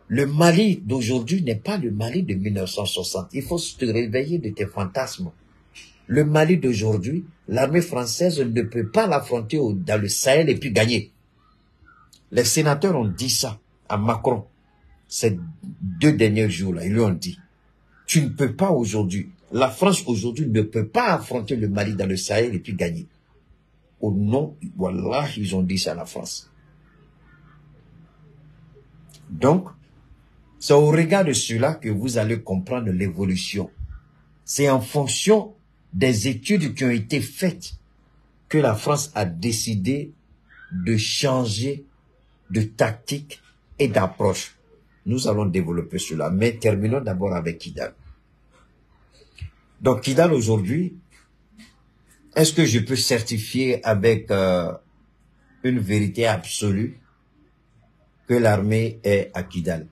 Le Mali d'aujourd'hui n'est pas le Mali de 1960. Il faut te réveiller de tes fantasmes. Le Mali d'aujourd'hui, l'armée française ne peut pas l'affronter dans le Sahel et puis gagner. Les sénateurs ont dit ça à Macron ces 2 derniers jours-là. Ils lui ont dit, tu ne peux pas aujourd'hui, la France aujourd'hui ne peut pas affronter le Mali dans le Sahel et puis gagner. Au nom, voilà, ils ont dit ça à la France. Donc, c'est au regard de cela que vous allez comprendre l'évolution. C'est en fonction des études qui ont été faites que la France a décidé de changer de tactique et d'approche. Nous allons développer cela, mais terminons d'abord avec Kidal. Donc Kidal aujourd'hui, est-ce que je peux certifier avec une vérité absolue que l'armée est à Kidal?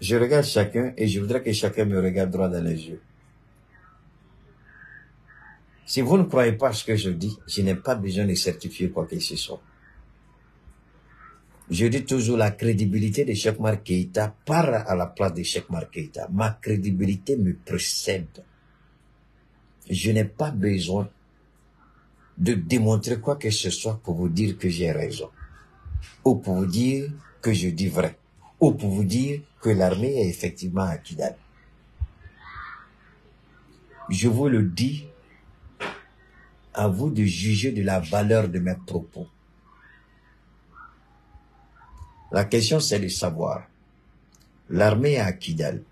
Je regarde chacun et je voudrais que chacun me regarde droit dans les yeux. Si vous ne croyez pas ce que je dis, je n'ai pas besoin de certifier quoi que ce soit. Je dis toujours la crédibilité de Cheikh Oumar Keïta part à la place de Cheikh Oumar Keïta. Ma crédibilité me précède. Je n'ai pas besoin de démontrer quoi que ce soit pour vous dire que j'ai raison. Ou pour vous dire que je dis vrai. Ou pour vous dire que l'armée est effectivement à Kidal. Je vous le dis, à vous de juger de la valeur de mes propos. La question c'est de savoir, l'armée est à Kidal.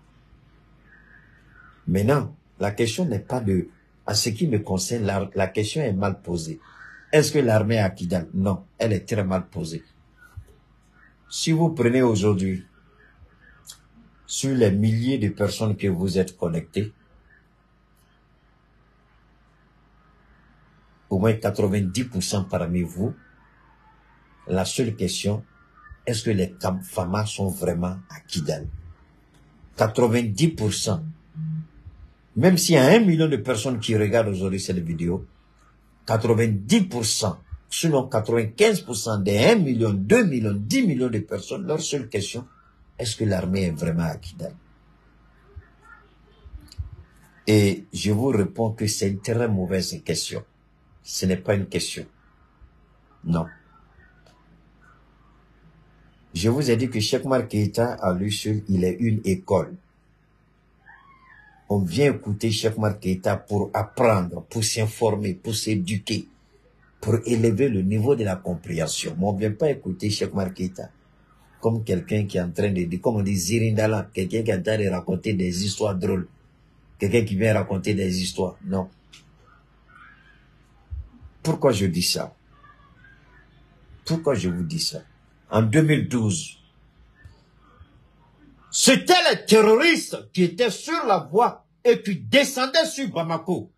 Maintenant, la question n'est pas de, à ce qui me concerne, la question est mal posée. Est-ce que l'armée est à Kidal? Non, elle est très mal posée. Si vous prenez aujourd'hui, sur les milliers de personnes que vous êtes connectées, au moins 90% parmi vous, la seule question, est-ce que les FAMA sont vraiment à Kidal? 90%. Même s'il y a 1 million de personnes qui regardent aujourd'hui cette vidéo, 90%, sinon 95% des 1 million, 2 millions, 10 millions de personnes, leur seule question, est-ce que l'armée est vraiment à Kidal? Et je vous réponds que c'est une très mauvaise question. Ce n'est pas une question. Non. Je vous ai dit que Cheikh Oumar Keïta, à lui seul, il est une école. On vient écouter Cheikh Oumar Keïta pour apprendre, pour s'informer, pour s'éduquer, pour élever le niveau de la compréhension. Mais on ne vient pas écouter Cheikh Oumar Keïta comme quelqu'un qui est en train de dire, comme on dit Zirindala, quelqu'un qui est en train de raconter des histoires drôles. Quelqu'un qui vient raconter des histoires. Non. Pourquoi je dis ça? Pourquoi je vous dis ça? En 2012, c'était les terroristes qui étaient sur la voie et qui descendaient sur Bamako.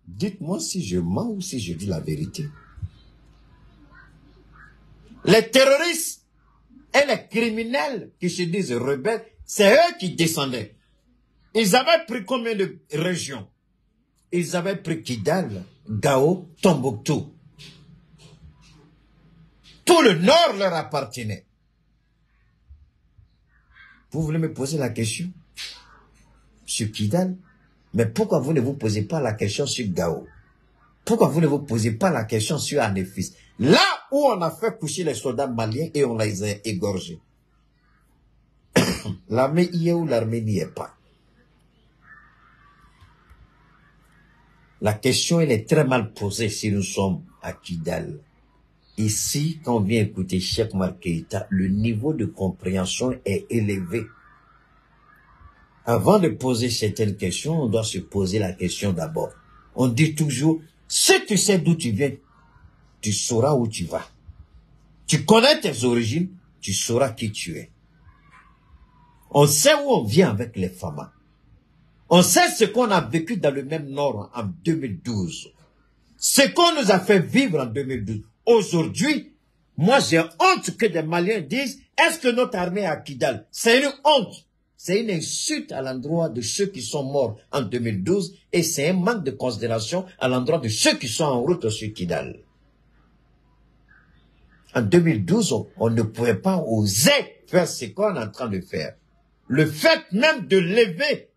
Dites-moi si je mens ou si je dis la vérité. Les terroristes et les criminels qui se disent rebelles, c'est eux qui descendaient. Ils avaient pris combien de régions? Ils avaient pris Kidal, Gao, Tombouctou. Tout le nord leur appartenait. Vous voulez me poser la question sur Kidal? Mais pourquoi vous ne vous posez pas la question sur Gao? Pourquoi vous ne vous posez pas la question sur Anéfis? Là où on a fait coucher les soldats maliens et on les a égorgés. L'armée y est ou l'armée n'y est pas? La question, elle est très mal posée si nous sommes à Kidal. Ici, quand on vient écouter Cheikh Oumar Keïta, le niveau de compréhension est élevé. Avant de poser certaines questions, on doit se poser la question d'abord. On dit toujours, si tu sais d'où tu viens, tu sauras où tu vas. Tu connais tes origines, tu sauras qui tu es. On sait où on vient avec les FAMA. On sait ce qu'on a vécu dans le même Nord en 2012. Ce qu'on nous a fait vivre en 2012. Aujourd'hui, Moi, j'ai honte que des Maliens disent, est-ce que notre armée est à Kidal? C'est une honte. C'est une insulte à l'endroit de ceux qui sont morts en 2012 et c'est un manque de considération à l'endroit de ceux qui sont en route sur Kidal. En 2012, on ne pouvait pas oser faire ce qu'on est en train de faire. Le fait même de lever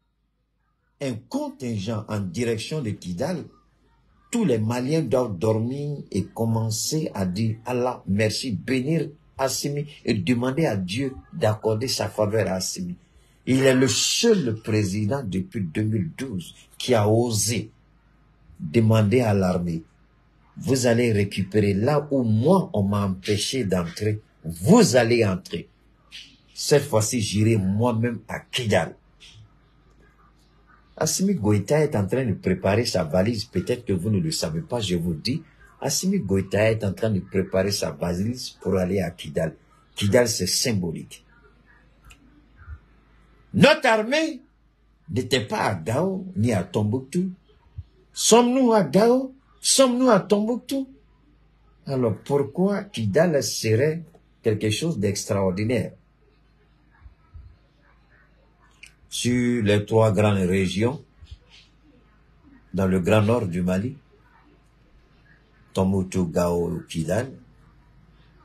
un contingent en direction de Kidal, tous les Maliens doivent dormir et commencer à dire Allah merci, bénir Assimi et demander à Dieu d'accorder sa faveur à Assimi. Il est le seul président depuis 2012 qui a osé demander à l'armée, vous allez récupérer là où moi on m'a empêché d'entrer, vous allez entrer. Cette fois-ci, j'irai moi-même à Kidal. Assimi Goïta est en train de préparer sa valise. Peut-être que vous ne le savez pas, je vous dis. Assimi Goïta est en train de préparer sa valise pour aller à Kidal. Kidal, c'est symbolique. Notre armée n'était pas à Gao ni à Tombouctou. Sommes-nous à Gao? Sommes-nous à Tombouctou? Alors pourquoi Kidal serait quelque chose d'extraordinaire? Sur les 3 grandes régions, dans le grand nord du Mali, Tombouctou, Gao, Kidal,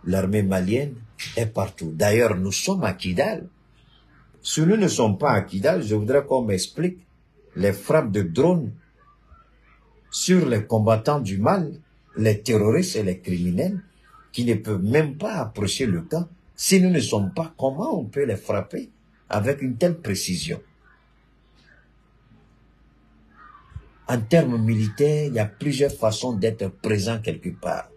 l'armée malienne est partout. D'ailleurs, nous sommes à Kidal. Si nous ne sommes pas à Kidal, je voudrais qu'on m'explique les frappes de drones sur les combattants du mal, les terroristes et les criminels, qui ne peuvent même pas approcher le camp. Si nous ne sommes pas, comment on peut les frapper avec une telle précision? En termes militaires, il y a plusieurs façons d'être présent quelque part.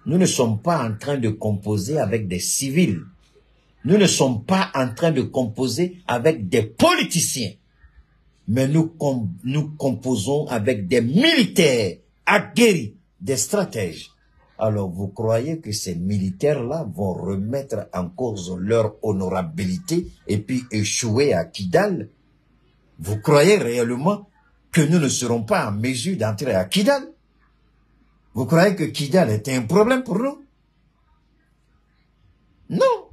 Nous ne sommes pas en train de composer avec des civils. Nous ne sommes pas en train de composer avec des politiciens. Mais nous composons avec des militaires aguerris, des stratèges. Alors vous croyez que ces militaires-là vont remettre en cause leur honorabilité et puis échouer à Kidal? Vous croyez réellement que nous ne serons pas en mesure d'entrer à Kidal? Vous croyez que Kidal est un problème pour nous? Non.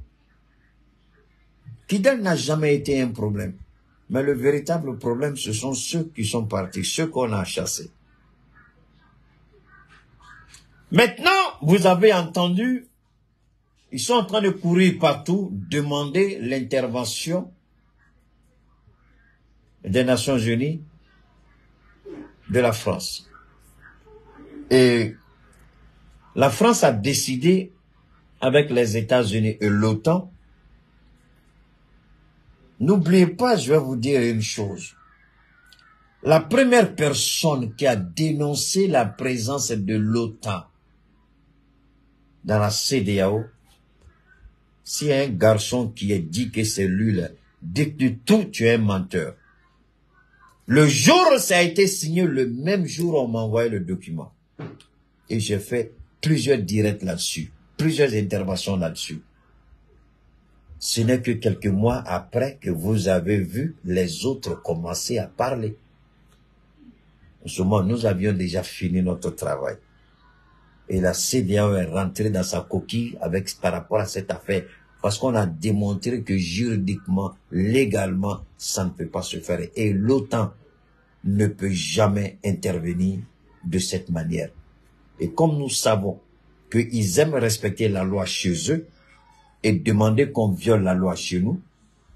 Kidal n'a jamais été un problème. Mais le véritable problème, ce sont ceux qui sont partis, ceux qu'on a chassés. Maintenant, vous avez entendu, ils sont en train de courir partout, demander l'intervention des Nations Unies, de la France. Et la France a décidé, avec les États-Unis et l'OTAN, n'oubliez pas, je vais vous dire une chose. La première personne qui a dénoncé la présence de l'OTAN dans la CEDEAO, s'il y a un garçon qui a dit que c'est lui là, dites-lui tout, tu es un menteur. Le jour où ça a été signé, le même jour, on m'a envoyé le document. Et j'ai fait plusieurs directs là-dessus, plusieurs interventions là-dessus. Ce n'est que quelques mois après que vous avez vu les autres commencer à parler. En ce moment, nous avions déjà fini notre travail. Et la CEDEAO est rentrée dans sa coquille par rapport à cette affaire. Parce qu'on a démontré que juridiquement, légalement, ça ne peut pas se faire. Et l'OTAN ne peut jamais intervenir de cette manière. Et comme nous savons qu'ils aiment respecter la loi chez eux et demander qu'on viole la loi chez nous,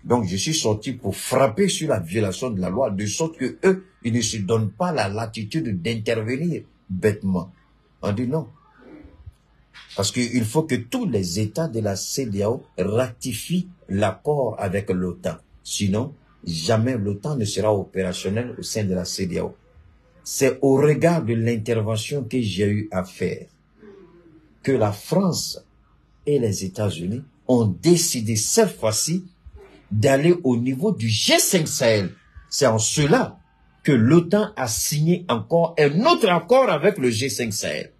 donc je suis sorti pour frapper sur la violation de la loi, de sorte que eux, ils ne se donnent pas la latitude d'intervenir bêtement. On dit non. Parce qu'il faut que tous les États de la CEDEAO ratifient l'accord avec l'OTAN. Sinon, jamais l'OTAN ne sera opérationnel au sein de la CEDEAO. C'est au regard de l'intervention que j'ai eu à faire que la France et les États-Unis ont décidé cette fois-ci d'aller au niveau du G5 Sahel. C'est en cela que l'OTAN a signé encore un autre accord avec le G5 Sahel.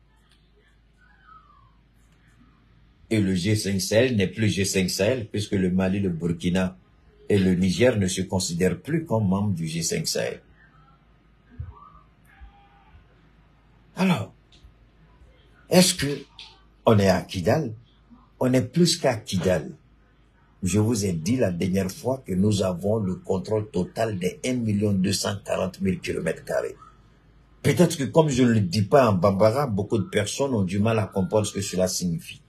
Et le G5 Sahel n'est plus G5 Sahel puisque le Mali, le Burkina et le Niger ne se considèrent plus comme membres du G5 Sahel. Alors, est-ce que On est à Kidal. On est plus qu'à Kidal. Je vous ai dit la dernière fois que nous avons le contrôle total des 1 240 000 km². Peut-être que comme je ne le dis pas en bambara, beaucoup de personnes ont du mal à comprendre ce que cela signifie.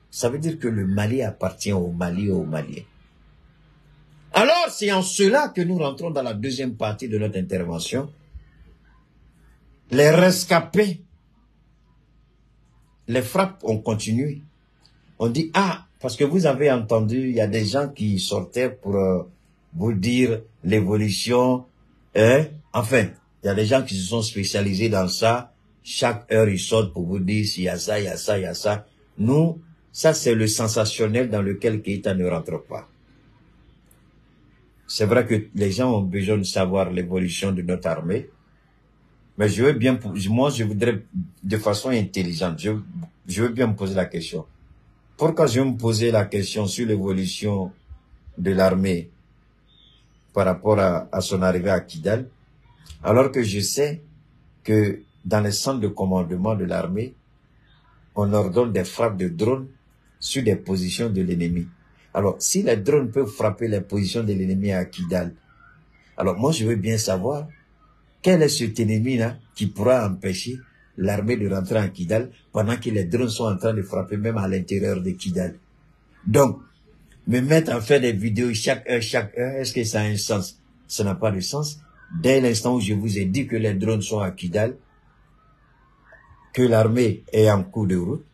Ça veut dire que le Mali appartient au Mali et aux Maliens. Alors, c'est en cela que nous rentrons dans la deuxième partie de notre intervention. Les rescapés, les frappes ont continué. On dit, ah, parce que vous avez entendu, il y a des gens qui sortaient pour vous dire l'évolution. Enfin, il y a des gens qui se sont spécialisés dans ça. Chaque heure, ils sortent pour vous dire s'il y a ça, il y a ça, il y a ça. Nous, ça, c'est le sensationnel dans lequel Keïta ne rentre pas. C'est vrai que les gens ont besoin de savoir l'évolution de notre armée. Mais je veux bien, moi, je voudrais, de façon intelligente, je veux bien me poser la question. Pourquoi je vais me poser la question sur l'évolution de l'armée par rapport à son arrivée à Kidal, alors que je sais que dans les centres de commandement de l'armée, on ordonne des frappes de drones sur des positions de l'ennemi. Alors, si les drones peuvent frapper les positions de l'ennemi à Kidal, alors moi je veux bien savoir quel est cet ennemi-là qui pourra empêcher l'armée de rentrer en Kidal pendant que les drones sont en train de frapper même à l'intérieur de Kidal. Donc, me mettre à faire des vidéos chaque heure, est-ce que ça a un sens? Ça n'a pas de sens. Dès l'instant où je vous ai dit que les drones sont à Kidal, que l'armée est en cours de route,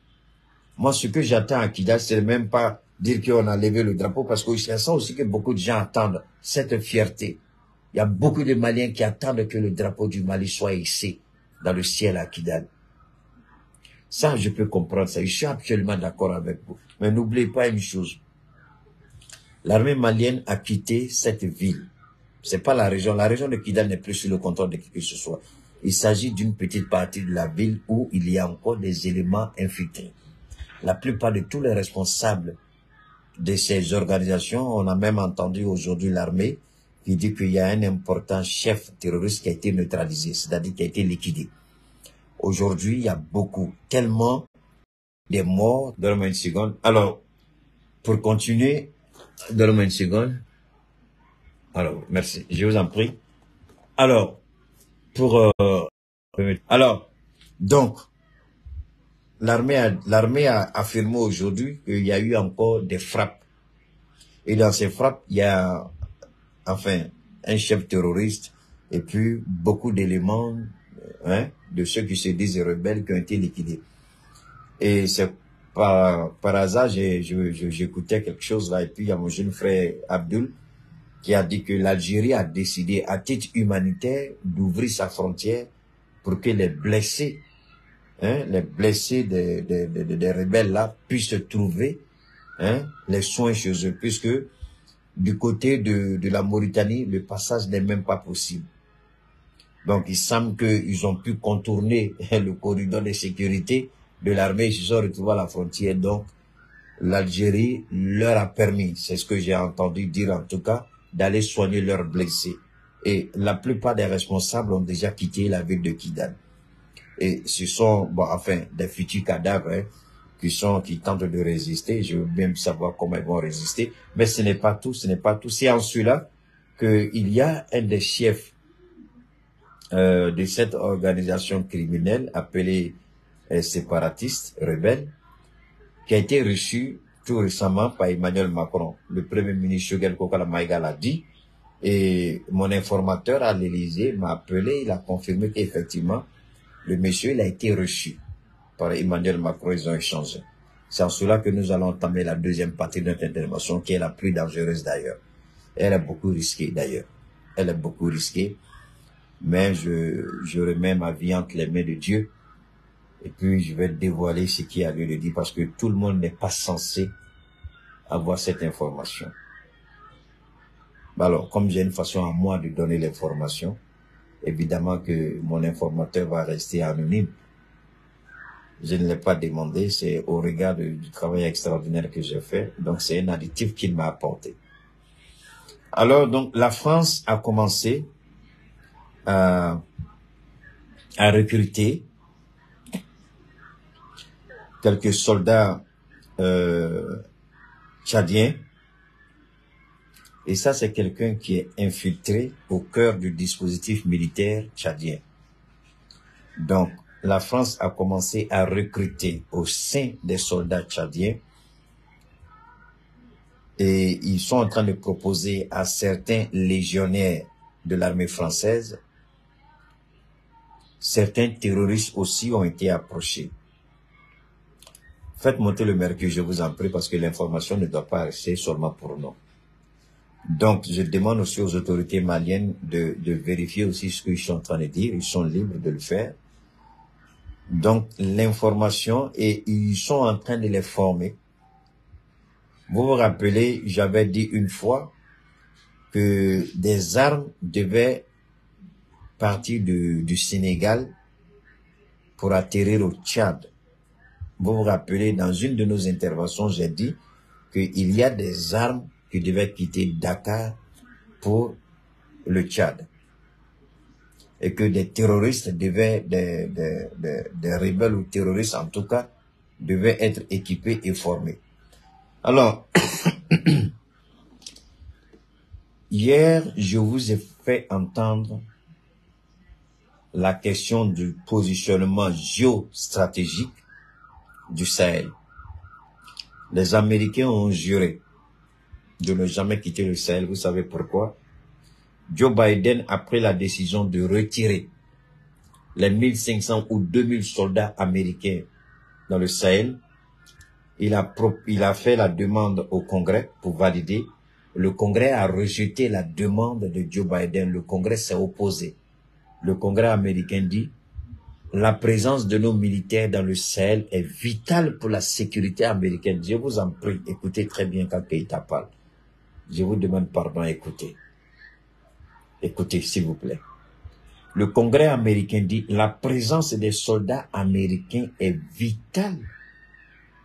moi ce que j'attends à Kidal, c'est même pas dire qu'on a levé le drapeau, parce que c'est ça aussi que beaucoup de gens attendent, cette fierté. Il y a beaucoup de Maliens qui attendent que le drapeau du Mali soit hissé dans le ciel à Kidal. Ça, je peux comprendre ça. Je suis absolument d'accord avec vous. Mais n'oubliez pas une chose. L'armée malienne a quitté cette ville. C'est pas la région. La région de Kidal n'est plus sur le contrôle de qui que ce soit. Il s'agit d'une petite partie de la ville où il y a encore des éléments infiltrés. La plupart de tous les responsables de ces organisations, on a même entendu aujourd'hui l'armée qui dit qu'il y a un important chef terroriste qui a été neutralisé, c'est-à-dire qui a été liquidé. Aujourd'hui, il y a beaucoup, tellement de morts. Donne-moi une seconde. Alors, pour continuer, donne-moi une seconde. Alors, merci, je vous en prie. Alors, donc, l'armée a affirmé aujourd'hui qu'il y a eu encore des frappes. Et dans ces frappes, il y a, enfin, un chef terroriste et puis beaucoup d'éléments de ceux qui se disent rebelles qui ont été liquidés. Et c'est par hasard, j'écoutais quelque chose là, et puis il y a mon jeune frère Abdul qui a dit que l'Algérie a décidé à titre humanitaire d'ouvrir sa frontière pour que les blessés des rebelles là puissent trouver les soins chez eux, puisque du côté de la Mauritanie, le passage n'est même pas possible. Donc, il semble qu'ils ont pu contourner le corridor de sécurité de l'armée, ils se sont retrouvés à la frontière. Donc, l'Algérie leur a permis, c'est ce que j'ai entendu dire en tout cas, d'aller soigner leurs blessés. Et la plupart des responsables ont déjà quitté la ville de Kidal. Et ce sont, des futurs cadavres qui tentent de résister. Je veux même savoir comment ils vont résister. Mais ce n'est pas tout, C'est en cela qu'il y a un des chefs de cette organisation criminelle appelée séparatiste, rebelle, qui a été reçu tout récemment par Emmanuel Macron. Le premier ministre Choguel Kokala Maïga l'a dit, et mon informateur à l'Élysée m'a appelé, il a confirmé qu'effectivement, le monsieur, il a été reçu par Emmanuel Macron, ils ont échangé. C'est en cela que nous allons entamer la deuxième partie de notre intervention, qui est la plus dangereuse d'ailleurs. Elle est beaucoup risquée d'ailleurs. Elle est beaucoup risquée, mais je remets ma vie entre les mains de Dieu. Et puis, je vais dévoiler ce qui a lieu de dire, parce que tout le monde n'est pas censé avoir cette information. Alors, comme j'ai une façon à moi de donner l'information, évidemment que mon informateur va rester anonyme. Je ne l'ai pas demandé, c'est au regard du travail extraordinaire que j'ai fait. Donc, c'est un additif qu'il m'a apporté. Alors, donc, la France a commencé à recruter quelques soldats tchadiens. Et ça, c'est quelqu'un qui est infiltré au cœur du dispositif militaire tchadien. Donc, la France a commencé à recruter au sein des soldats tchadiens et ils sont en train de proposer à certains légionnaires de l'armée française. Certains terroristes aussi ont été approchés. Faites monter le mercure, je vous en prie, parce que l'information ne doit pas rester seulement pour nous. Donc, je demande aussi aux autorités maliennes de vérifier aussi ce qu'ils sont en train de dire. Ils sont libres de le faire. Donc, l'information, et ils sont en train de les former. Vous vous rappelez, j'avais dit une fois que des armes devaient partir du Sénégal pour atterrir au Tchad. Vous vous rappelez, dans une de nos interventions, j'ai dit qu'il y a des armes qui devaient quitter Dakar pour le Tchad. Et que des terroristes devaient, des rebelles ou terroristes en tout cas, devaient être équipés et formés. Alors, hier, je vous ai fait entendre la question du positionnement géostratégique du Sahel. Les Américains ont juré de ne jamais quitter le Sahel. Vous savez pourquoi? Joe Biden a pris la décision de retirer les 1500 ou 2000 soldats américains dans le Sahel. Il a fait la demande au Congrès pour valider. Le Congrès a rejeté la demande de Joe Biden. Le Congrès s'est opposé. Le Congrès américain dit: la présence de nos militaires dans le Sahel est vitale pour la sécurité américaine. Je vous en prie, écoutez très bien quand Keïta parle. Je vous demande pardon, écoutez. Écoutez, s'il vous plaît. Le Congrès américain dit: la présence des soldats américains est vitale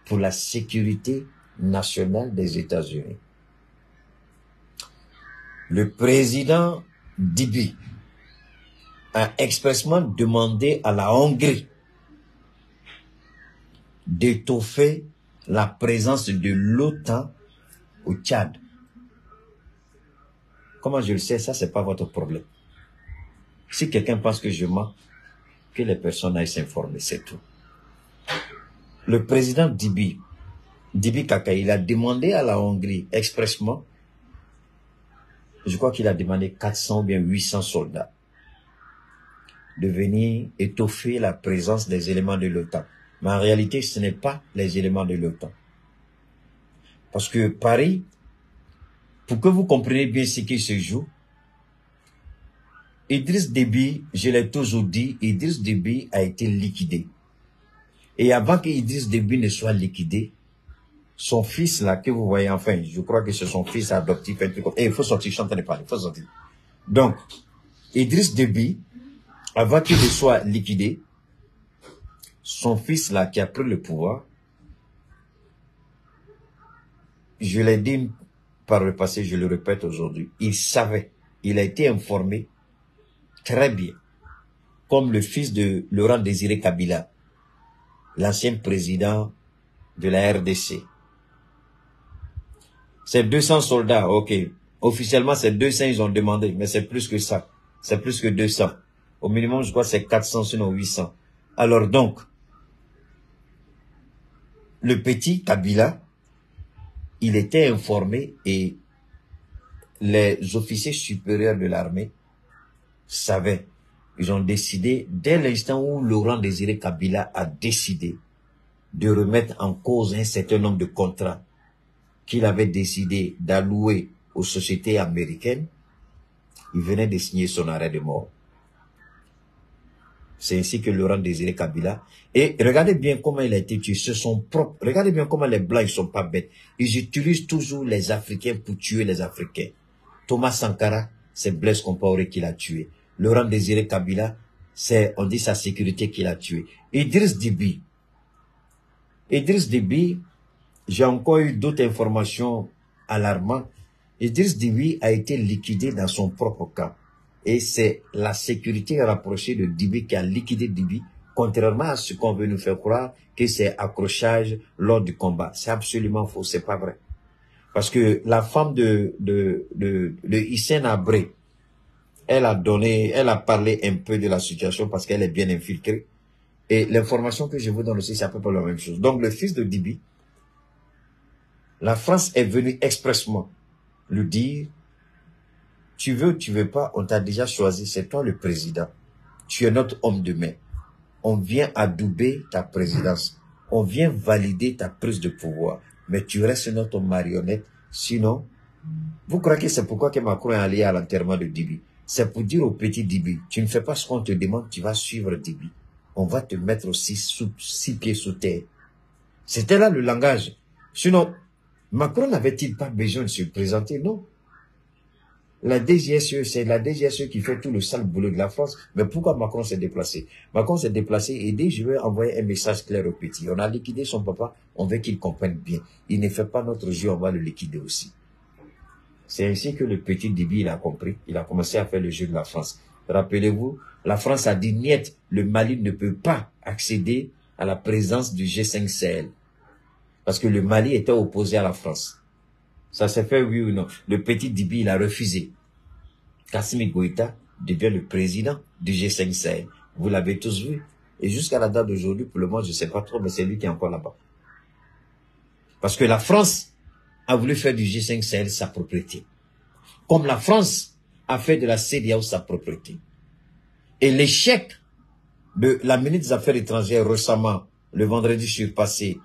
pour la sécurité nationale des États-Unis. Le président Déby a expressément demandé à la Hongrie d'étoffer la présence de l'OTAN au Tchad. Comment je le sais? Ça, c'est pas votre problème. Si quelqu'un pense que je mens, que les personnes aillent s'informer, c'est tout. Le président Déby Kaka, il a demandé à la Hongrie expressément, je crois qu'il a demandé 400 ou bien 800 soldats, de venir étoffer la présence des éléments de l'OTAN. Mais en réalité, ce n'est pas les éléments de l'OTAN. Parce que Paris, pour que vous compreniez bien ce qui se joue, Idriss Déby, je l'ai toujours dit, Idriss Déby a été liquidé. Et avant que Idriss Déby ne soit liquidé, son fils là, que vous voyez, enfin, je crois que c'est son fils adoptif, un truc comme... il faut sortir, je suis en train de parler, il faut sortir. Donc, Idriss Déby, avant qu'il ne soit liquidé, son fils là, qui a pris le pouvoir, je l'ai dit par le passé, je le répète aujourd'hui, il savait, il a été informé très bien, comme le fils de Laurent Désiré Kabila, l'ancien président de la RDC. C'est 200 soldats, ok. Officiellement, c'est 200, ils ont demandé, mais c'est plus que ça. C'est plus que 200. Au minimum, je crois que c'est 400, sinon 800. Alors donc, le petit Kabila, il était informé et les officiers supérieurs de l'armée savaient. Ils ont décidé, dès l'instant où Laurent Désiré Kabila a décidé de remettre en cause un certain nombre de contrats qu'il avait décidé d'allouer aux sociétés américaines, il venait de signer son arrêt de mort. C'est ainsi que Laurent Désiré Kabila, et regardez bien comment il a été tué, ce sont propres, regardez bien comment les Blancs, ils sont pas bêtes, ils utilisent toujours les Africains pour tuer les Africains. Thomas Sankara, c'est Blaise Compaoré qui l'a tué. Laurent Désiré Kabila, c'est, on dit sa sécurité qui l'a tué. Idriss Déby, j'ai encore eu d'autres informations alarmantes. Idriss Déby a été liquidé dans son propre camp. Et c'est la sécurité rapprochée de Déby qui a liquidé Déby contrairement à ce qu'on veut nous faire croire, que c'est accrochage lors du combat. C'est absolument faux, c'est pas vrai. Parce que la femme de Hissène Habré, elle a parlé un peu de la situation parce qu'elle est bien infiltrée. Et l'information que je vous donne aussi, c'est à peu près la même chose. Donc, le fils de Dibi, la France est venue expressement lui dire, tu veux pas, on t'a déjà choisi, c'est toi le président. Tu es notre homme de main. On vient adouber ta présidence. On vient valider ta prise de pouvoir. Mais tu restes notre marionnette. Sinon, vous croyez que c'est pourquoi que Macron est allé à l'enterrement de Dibi? C'est pour dire au petit Dibi, tu ne fais pas ce qu'on te demande, tu vas suivre Dibi. On va te mettre aussi six pieds sous terre. C'était là le langage. Sinon, Macron n'avait-il pas besoin de se présenter? Non. La DGSE, c'est la DGSE qui fait tout le sale boulot de la France. Mais pourquoi Macron s'est déplacé? Macron s'est déplacé et dit, je vais envoyer un message clair au petit. On a liquidé son papa, on veut qu'il comprenne bien. Il ne fait pas notre jeu, on va le liquider aussi. C'est ainsi que le petit Dibi, il a compris. Il a commencé à faire le jeu de la France. Rappelez-vous, la France a dit, niet, le Mali ne peut pas accéder à la présence du G5 Sahel. Parce que le Mali était opposé à la France. Ça s'est fait, oui ou non? Le petit Dibi, il a refusé. Kassimi Goïta devient le président du G5 Sahel. Vous l'avez tous vu. Et jusqu'à la date d'aujourd'hui, pour le moment, je ne sais pas trop, mais c'est lui qui est encore là-bas. Parce que la France a voulu faire du G5 Sahel sa propriété. Comme la France a fait de la CEDEAO sa propriété. Et l'échec de la ministre des Affaires étrangères récemment, le vendredi surpassé,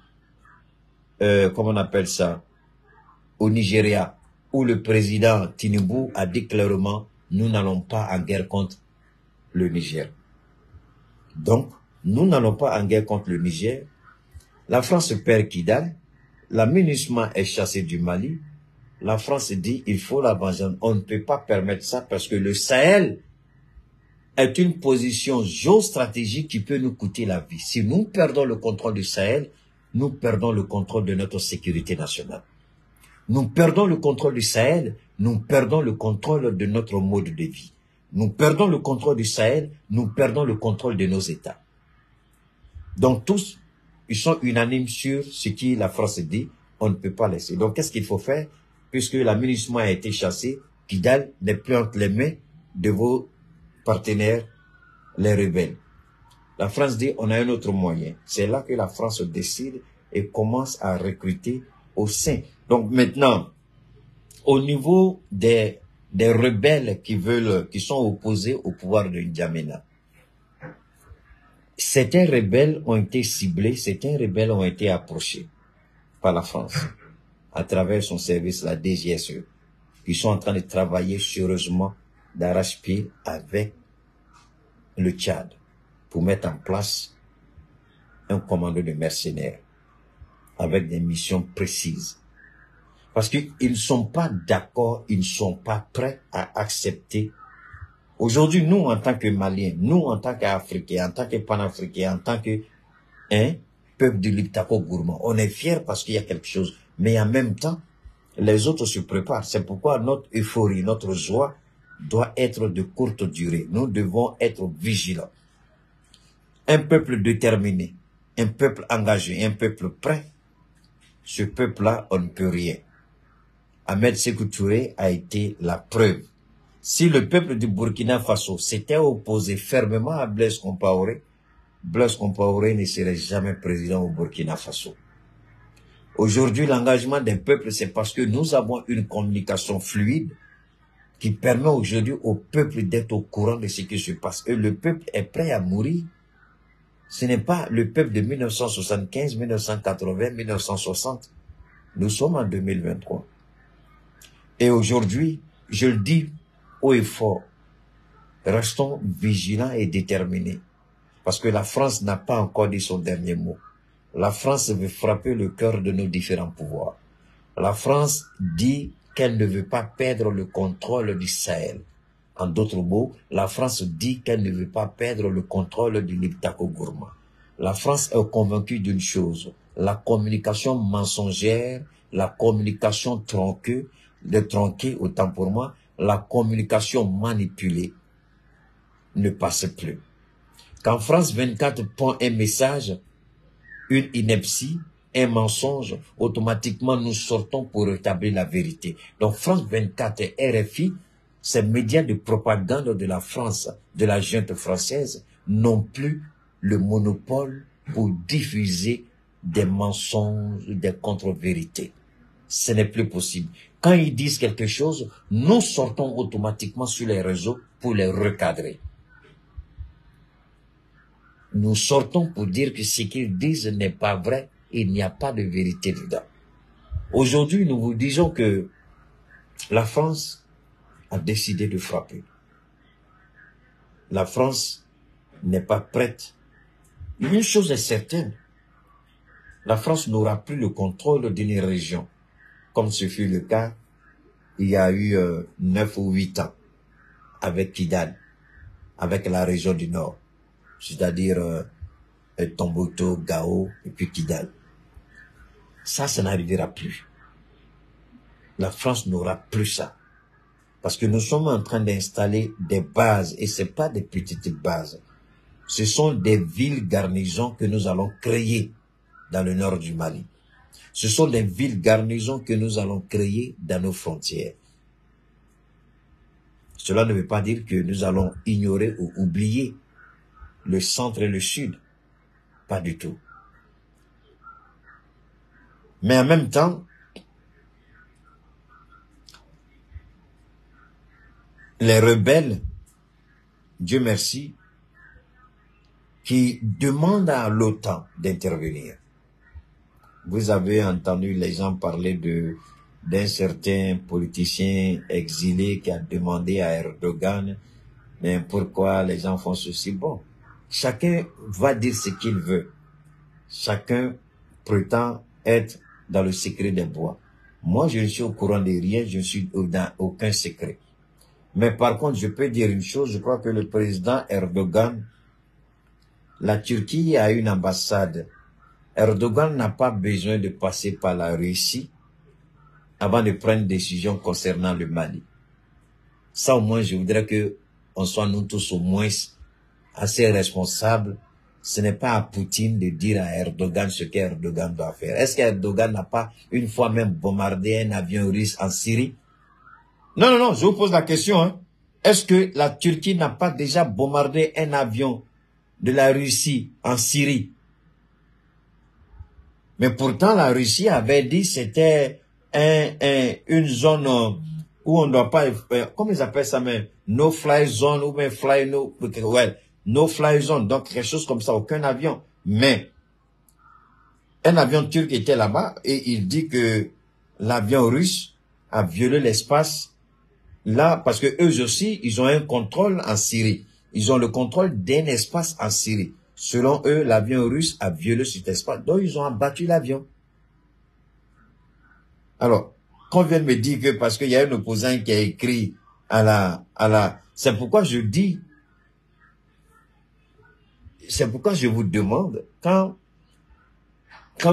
comment on appelle ça, au Nigeria, où le président Tinubu a dit clairement, nous n'allons pas en guerre contre le Niger. Donc, nous n'allons pas en guerre contre le Niger. La France perd Kidal, la MINUSMA est chassée du Mali. La France dit, il faut la vengeance. On ne peut pas permettre ça parce que le Sahel est une position géostratégique qui peut nous coûter la vie. Si nous perdons le contrôle du Sahel, nous perdons le contrôle de notre sécurité nationale. Nous perdons le contrôle du Sahel, nous perdons le contrôle de notre mode de vie. Nous perdons le contrôle du Sahel, nous perdons le contrôle de nos États. Donc tous, ils sont unanimes sur ce que la France dit, on ne peut pas laisser. Donc qu'est-ce qu'il faut faire? Puisque la MINUSMA a été chassée, Kidal n'est plus entre les mains de vos partenaires, les rebelles. La France dit, on a un autre moyen. C'est là que la France décide et commence à recruter au sein. Donc maintenant, au niveau des rebelles qui sont opposés au pouvoir de N'Djamena, certains rebelles ont été ciblés, certains rebelles ont été approchés par la France à travers son service, la DGSE, qui sont en train de travailler sérieusement d'arrache-pied avec le Tchad pour mettre en place un commando de mercenaires avec des missions précises. Parce qu'ils ne sont pas d'accord, ils ne sont pas prêts à accepter. Aujourd'hui, nous, en tant que Maliens, nous, en tant qu'Africains, en tant que Panafricains, en tant que peuple du Liptako Gourmand, on est fiers parce qu'il y a quelque chose. Mais en même temps, les autres se préparent. C'est pourquoi notre euphorie, notre joie doit être de courte durée. Nous devons être vigilants. Un peuple déterminé, un peuple engagé, un peuple prêt, ce peuple-là, on ne peut rien. Ahmed Sékou Touré a été la preuve. Si le peuple du Burkina Faso s'était opposé fermement à Blaise Compaoré ne serait jamais président au Burkina Faso. Aujourd'hui, l'engagement des peuples, c'est parce que nous avons une communication fluide qui permet aujourd'hui au peuple d'être au courant de ce qui se passe. Et le peuple est prêt à mourir. Ce n'est pas le peuple de 1975, 1980, 1960. Nous sommes en 2023. Et aujourd'hui, je le dis haut et fort, restons vigilants et déterminés. Parce que la France n'a pas encore dit son dernier mot. La France veut frapper le cœur de nos différents pouvoirs. La France dit qu'elle ne veut pas perdre le contrôle du Sahel. En d'autres mots, la France dit qu'elle ne veut pas perdre le contrôle du Liptako Gourmand. La France est convaincue d'une chose, la communication mensongère, la communication tronquée, autant pour moi, la communication manipulée ne passe plus. Quand France 24 prend un message, une ineptie, un mensonge, automatiquement nous sortons pour rétablir la vérité. Donc France 24 et RFI, ces médias de propagande de la France, de la junte française, n'ont plus le monopole pour diffuser des mensonges, des contre-vérités. Ce n'est plus possible. Quand ils disent quelque chose, nous sortons automatiquement sur les réseaux pour les recadrer. Nous sortons pour dire que ce qu'ils disent n'est pas vrai, il n'y a pas de vérité dedans. Aujourd'hui, nous vous disons que la France a décidé de frapper. La France n'est pas prête. Une chose est certaine, la France n'aura plus le contrôle d'une région, comme ce fut le cas il y a eu 9 ou 8 ans, avec Kidal, avec la région du Nord, c'est-à-dire Tombouctou, Gao et puis Kidal. Ça n'arrivera plus. La France n'aura plus ça. Parce que nous sommes en train d'installer des bases, et ce n'est pas des petites bases. Ce sont des villes garnisons que nous allons créer dans le nord du Mali. Ce sont des villes garnisons que nous allons créer dans nos frontières. Cela ne veut pas dire que nous allons ignorer ou oublier le centre et le sud. Pas du tout. Mais en même temps, les rebelles, Dieu merci, qui demandent à l'OTAN d'intervenir. Vous avez entendu les gens parler d'un certain politicien exilé qui a demandé à Erdogan, mais pourquoi les gens font ceci? Bon, chacun va dire ce qu'il veut. Chacun prétend être dans le secret des bois. Moi, je ne suis au courant de rien, je ne suis dans aucun secret. Mais par contre, je peux dire une chose, je crois que le président Erdogan, la Turquie a une ambassade. Erdogan n'a pas besoin de passer par la Russie avant de prendre une décision concernant le Mali. Ça, au moins, je voudrais que on soit nous tous au moins assez responsables. Ce n'est pas à Poutine de dire à Erdogan ce qu'Erdogan doit faire. Est-ce qu'Erdogan n'a pas une fois même bombardé un avion russe en Syrie? Non, non, non, je vous pose la question. Hein. Est-ce que la Turquie n'a pas déjà bombardé un avion de la Russie en Syrie? Mais pourtant, la Russie avait dit que c'était une zone où on ne doit pas... comment ils appellent ça même? No-fly zone ou bien fly no... Ouais, no-fly zone. Donc, quelque chose comme ça, aucun avion. Mais, un avion turc était là-bas et il dit que l'avion russe a violé l'espace là, parce que eux aussi, ils ont un contrôle en Syrie. Ils ont le contrôle d'un espace en Syrie. Selon eux, l'avion russe a violé cet espace. Donc, ils ont abattu l'avion. Alors, qu'on vienne me dire que parce qu'il y a un opposant qui a écrit c'est pourquoi je dis, c'est pourquoi je vous demande, quand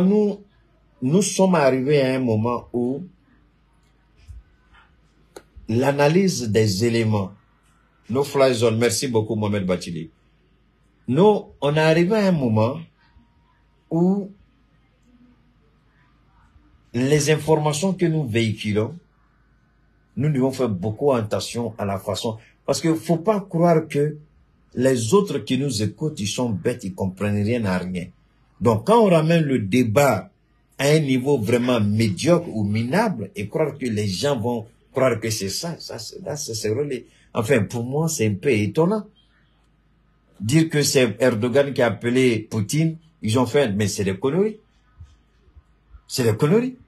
nous sommes arrivés à un moment où l'analyse des éléments, nos fly zones, merci beaucoup Mohamed Bachili, nous, on est arrivé à un moment où les informations que nous véhiculons, nous devons faire beaucoup attention à la façon, parce qu'il ne faut pas croire que les autres qui nous écoutent, ils sont bêtes, ils ne comprennent rien à rien. Donc, quand on ramène le débat à un niveau vraiment médiocre ou minable, et croire que les gens vont croire que c'est ça, c'est relais. Enfin, pour moi, c'est un peu étonnant. Dire que c'est Erdogan qui a appelé Poutine, ils ont fait, mais c'est des conneries. C'est des conneries.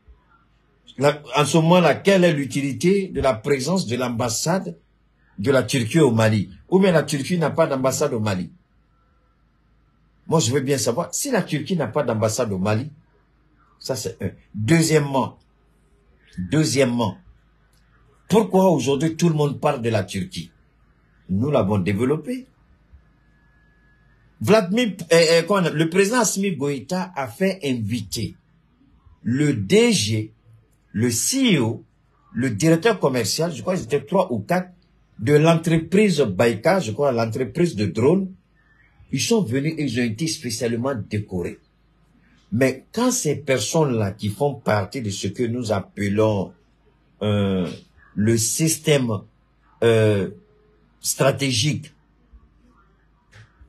En ce moment-là, quelle est l'utilité de la présence de l'ambassade de la Turquie au Mali? Ou bien la Turquie n'a pas d'ambassade au Mali? Moi, je veux bien savoir, si la Turquie n'a pas d'ambassade au Mali, ça c'est un. Deuxièmement, pourquoi aujourd'hui tout le monde parle de la Turquie? Nous l'avons développé. Le président Assimi Goïta a fait inviter le DG, le CEO, le directeur commercial, je crois que c'était 3 ou 4, de l'entreprise Baïka, je crois, l'entreprise de drones, Ils sont venus et ils ont été spécialement décorés. Mais quand ces personnes-là qui font partie de ce que nous appelons le système stratégique,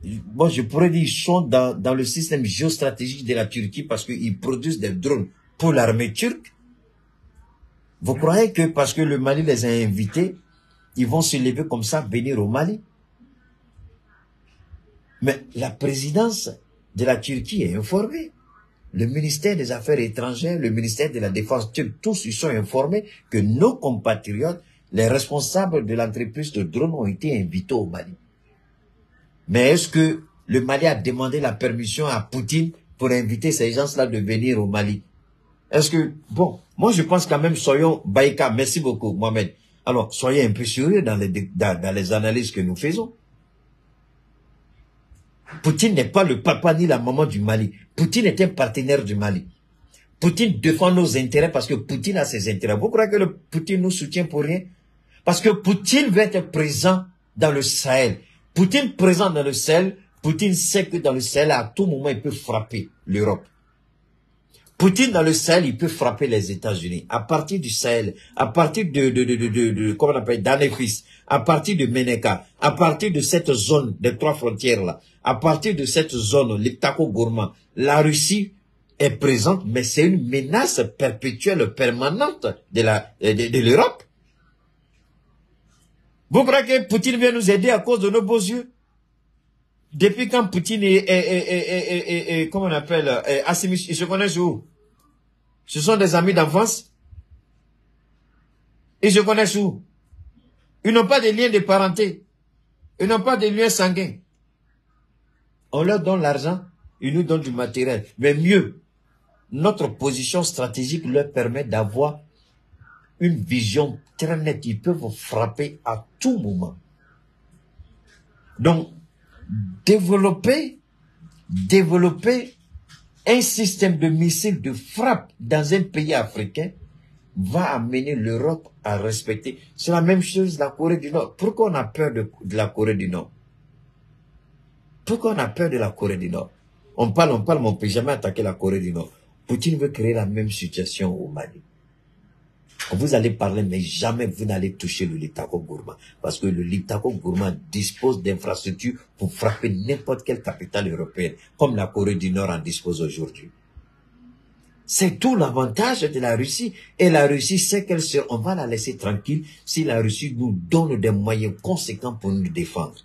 bon, je pourrais dire, ils sont dans le système géostratégique de la Turquie parce qu'ils produisent des drones pour l'armée turque. Vous croyez que parce que le Mali les a invités, ils vont se lever comme ça, venir au Mali? Mais la présidence de la Turquie est informée. Le ministère des Affaires étrangères, le ministère de la Défense turc, tous ils sont informés que nos compatriotes, les responsables de l'entreprise de drones ont été invités au Mali. Mais est-ce que le Mali a demandé la permission à Poutine pour inviter ces gens-là de venir au Mali? Est-ce que, bon, moi je pense quand même, soyons Baïka, merci beaucoup Mohamed. Alors, soyez un peu sérieux dans les analyses que nous faisons. Poutine n'est pas le papa ni la maman du Mali. Poutine est un partenaire du Mali. Poutine défend nos intérêts parce que Poutine a ses intérêts. Vous croyez que le Poutine nous soutient pour rien? Parce que Poutine veut être présent dans le Sahel. Poutine présent dans le Sahel, Poutine sait que dans le Sahel, à tout moment, il peut frapper l'Europe. Poutine dans le Sahel, il peut frapper les États-Unis. À partir du Sahel, à partir comment on appelle, d'Anefris, à partir de Meneka, à partir de cette zone des trois frontières-là, à partir de cette zone, l'Iptako-Gourma, la Russie est présente, mais c'est une menace perpétuelle, permanente de l'Europe. Vous croyez que Poutine vient nous aider à cause de nos beaux yeux? Depuis quand Poutine comment on appelle, Assimi, ils se connaissent où? Ce sont des amis d'enfance? Ils se connaissent où? Ils n'ont pas de liens de parenté. Ils n'ont pas de liens sanguins. On leur donne l'argent, ils nous donnent du matériel. Mais mieux, notre position stratégique leur permet d'avoir une vision très nette. Ils peuvent frapper à tout moment. Donc, développer un système de missiles de frappe dans un pays africain va amener l'Europe à respecter. C'est la même chose la Corée du Nord. Pourquoi on a peur de la Corée du Nord? Pourquoi on a peur de la Corée du Nord? On parle, mais on ne peut jamais attaquer la Corée du Nord. Poutine veut créer la même situation au Mali. Vous allez parler, mais jamais vous n'allez toucher le Liptako-Gourma. Parce que le Liptako-Gourma dispose d'infrastructures pour frapper n'importe quelle capitale européenne, comme la Corée du Nord en dispose aujourd'hui. C'est tout l'avantage de la Russie. Et la Russie sait on va la laisser tranquille si la Russie nous donne des moyens conséquents pour nous défendre.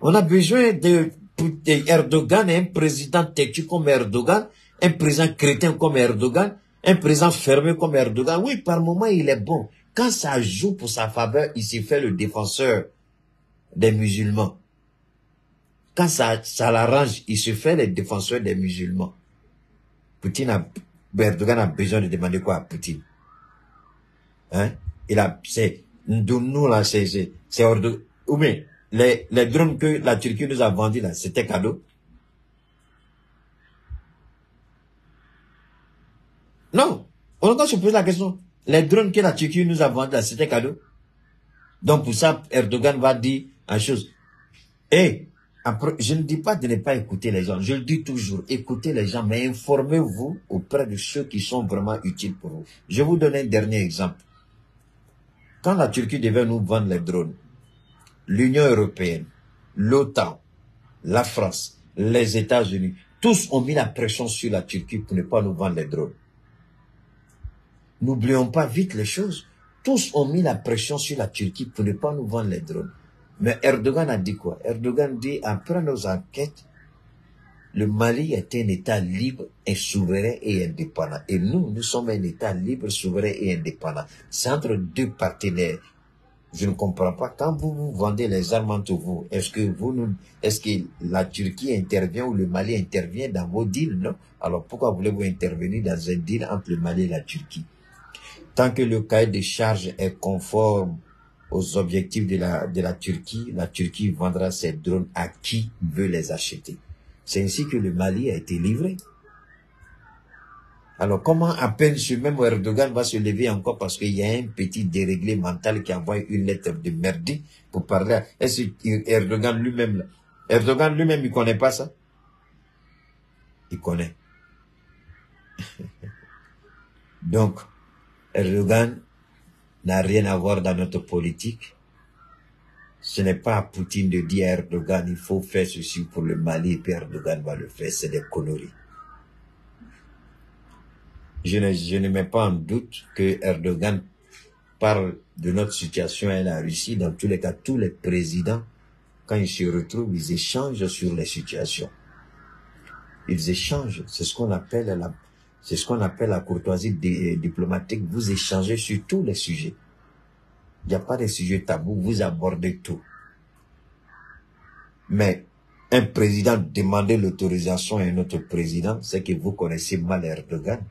On a besoin d'Erdogan, un président têtu comme Erdogan, un président crétin comme Erdogan, un président fermé comme Erdogan. Oui, par moment, il est bon. Quand ça joue pour sa faveur, il s'est fait le défenseur des musulmans. Quand ça l'arrange, il se fait le défenseur des musulmans. Erdogan a besoin de demander quoi à Poutine? Hein? Nous là, c'est Erdogan. Ou bien, les drones que la Turquie nous a vendus là, c'était cadeau. Non, on doit se poser la question. Les drones que la Turquie nous a vendus là, c'était cadeau. Donc pour ça, Erdogan va dire une chose. Après, je ne dis pas de ne pas écouter les gens. Je le dis toujours, écoutez les gens, mais informez-vous auprès de ceux qui sont vraiment utiles pour vous. Je vous donne un dernier exemple. Quand la Turquie devait nous vendre les drones, l'Union européenne, l'OTAN, la France, les États-Unis, tous ont mis la pression sur la Turquie pour ne pas nous vendre les drones. N'oublions pas vite les choses. Tous ont mis la pression sur la Turquie pour ne pas nous vendre les drones. Mais Erdogan a dit quoi? Erdogan dit, après nos enquêtes, le Mali est un État libre, et souverain et indépendant. Et nous sommes un État libre, souverain et indépendant. C'est entre deux partenaires. Je ne comprends pas. Quand vous vendez les armes entre vous, est-ce que la Turquie intervient ou le Mali intervient dans vos deals? Non. Alors pourquoi voulez-vous intervenir dans un deal entre le Mali et la Turquie? Tant que le cahier de charges est conforme aux objectifs de la Turquie vendra ses drones à qui veut les acheter. C'est ainsi que le Mali a été livré. Alors comment à peine ce même Erdogan va se lever encore parce qu'il y a un petit déréglé mental qui envoie une lettre de merdi pour parler. Est-ce que Erdogan lui-même, Erdogan lui-même, il ne connaît pas ça. Il connaît. Donc, Erdogan n'a rien à voir dans notre politique. Ce n'est pas à Poutine de dire à Erdogan, il faut faire ceci pour le Mali, et puis Erdogan va le faire. C'est des conneries. Je ne mets pas en doute que Erdogan parle de notre situation et la Russie. Dans tous les cas, tous les présidents, quand ils se retrouvent, ils échangent sur les situations. Ils échangent. C'est ce qu'on appelle la courtoisie diplomatique. Vous échangez sur tous les sujets. Il n'y a pas de sujet tabou. Vous abordez tout. Mais un président demander l'autorisation à un autre président, c'est que vous connaissez mal Erdogan.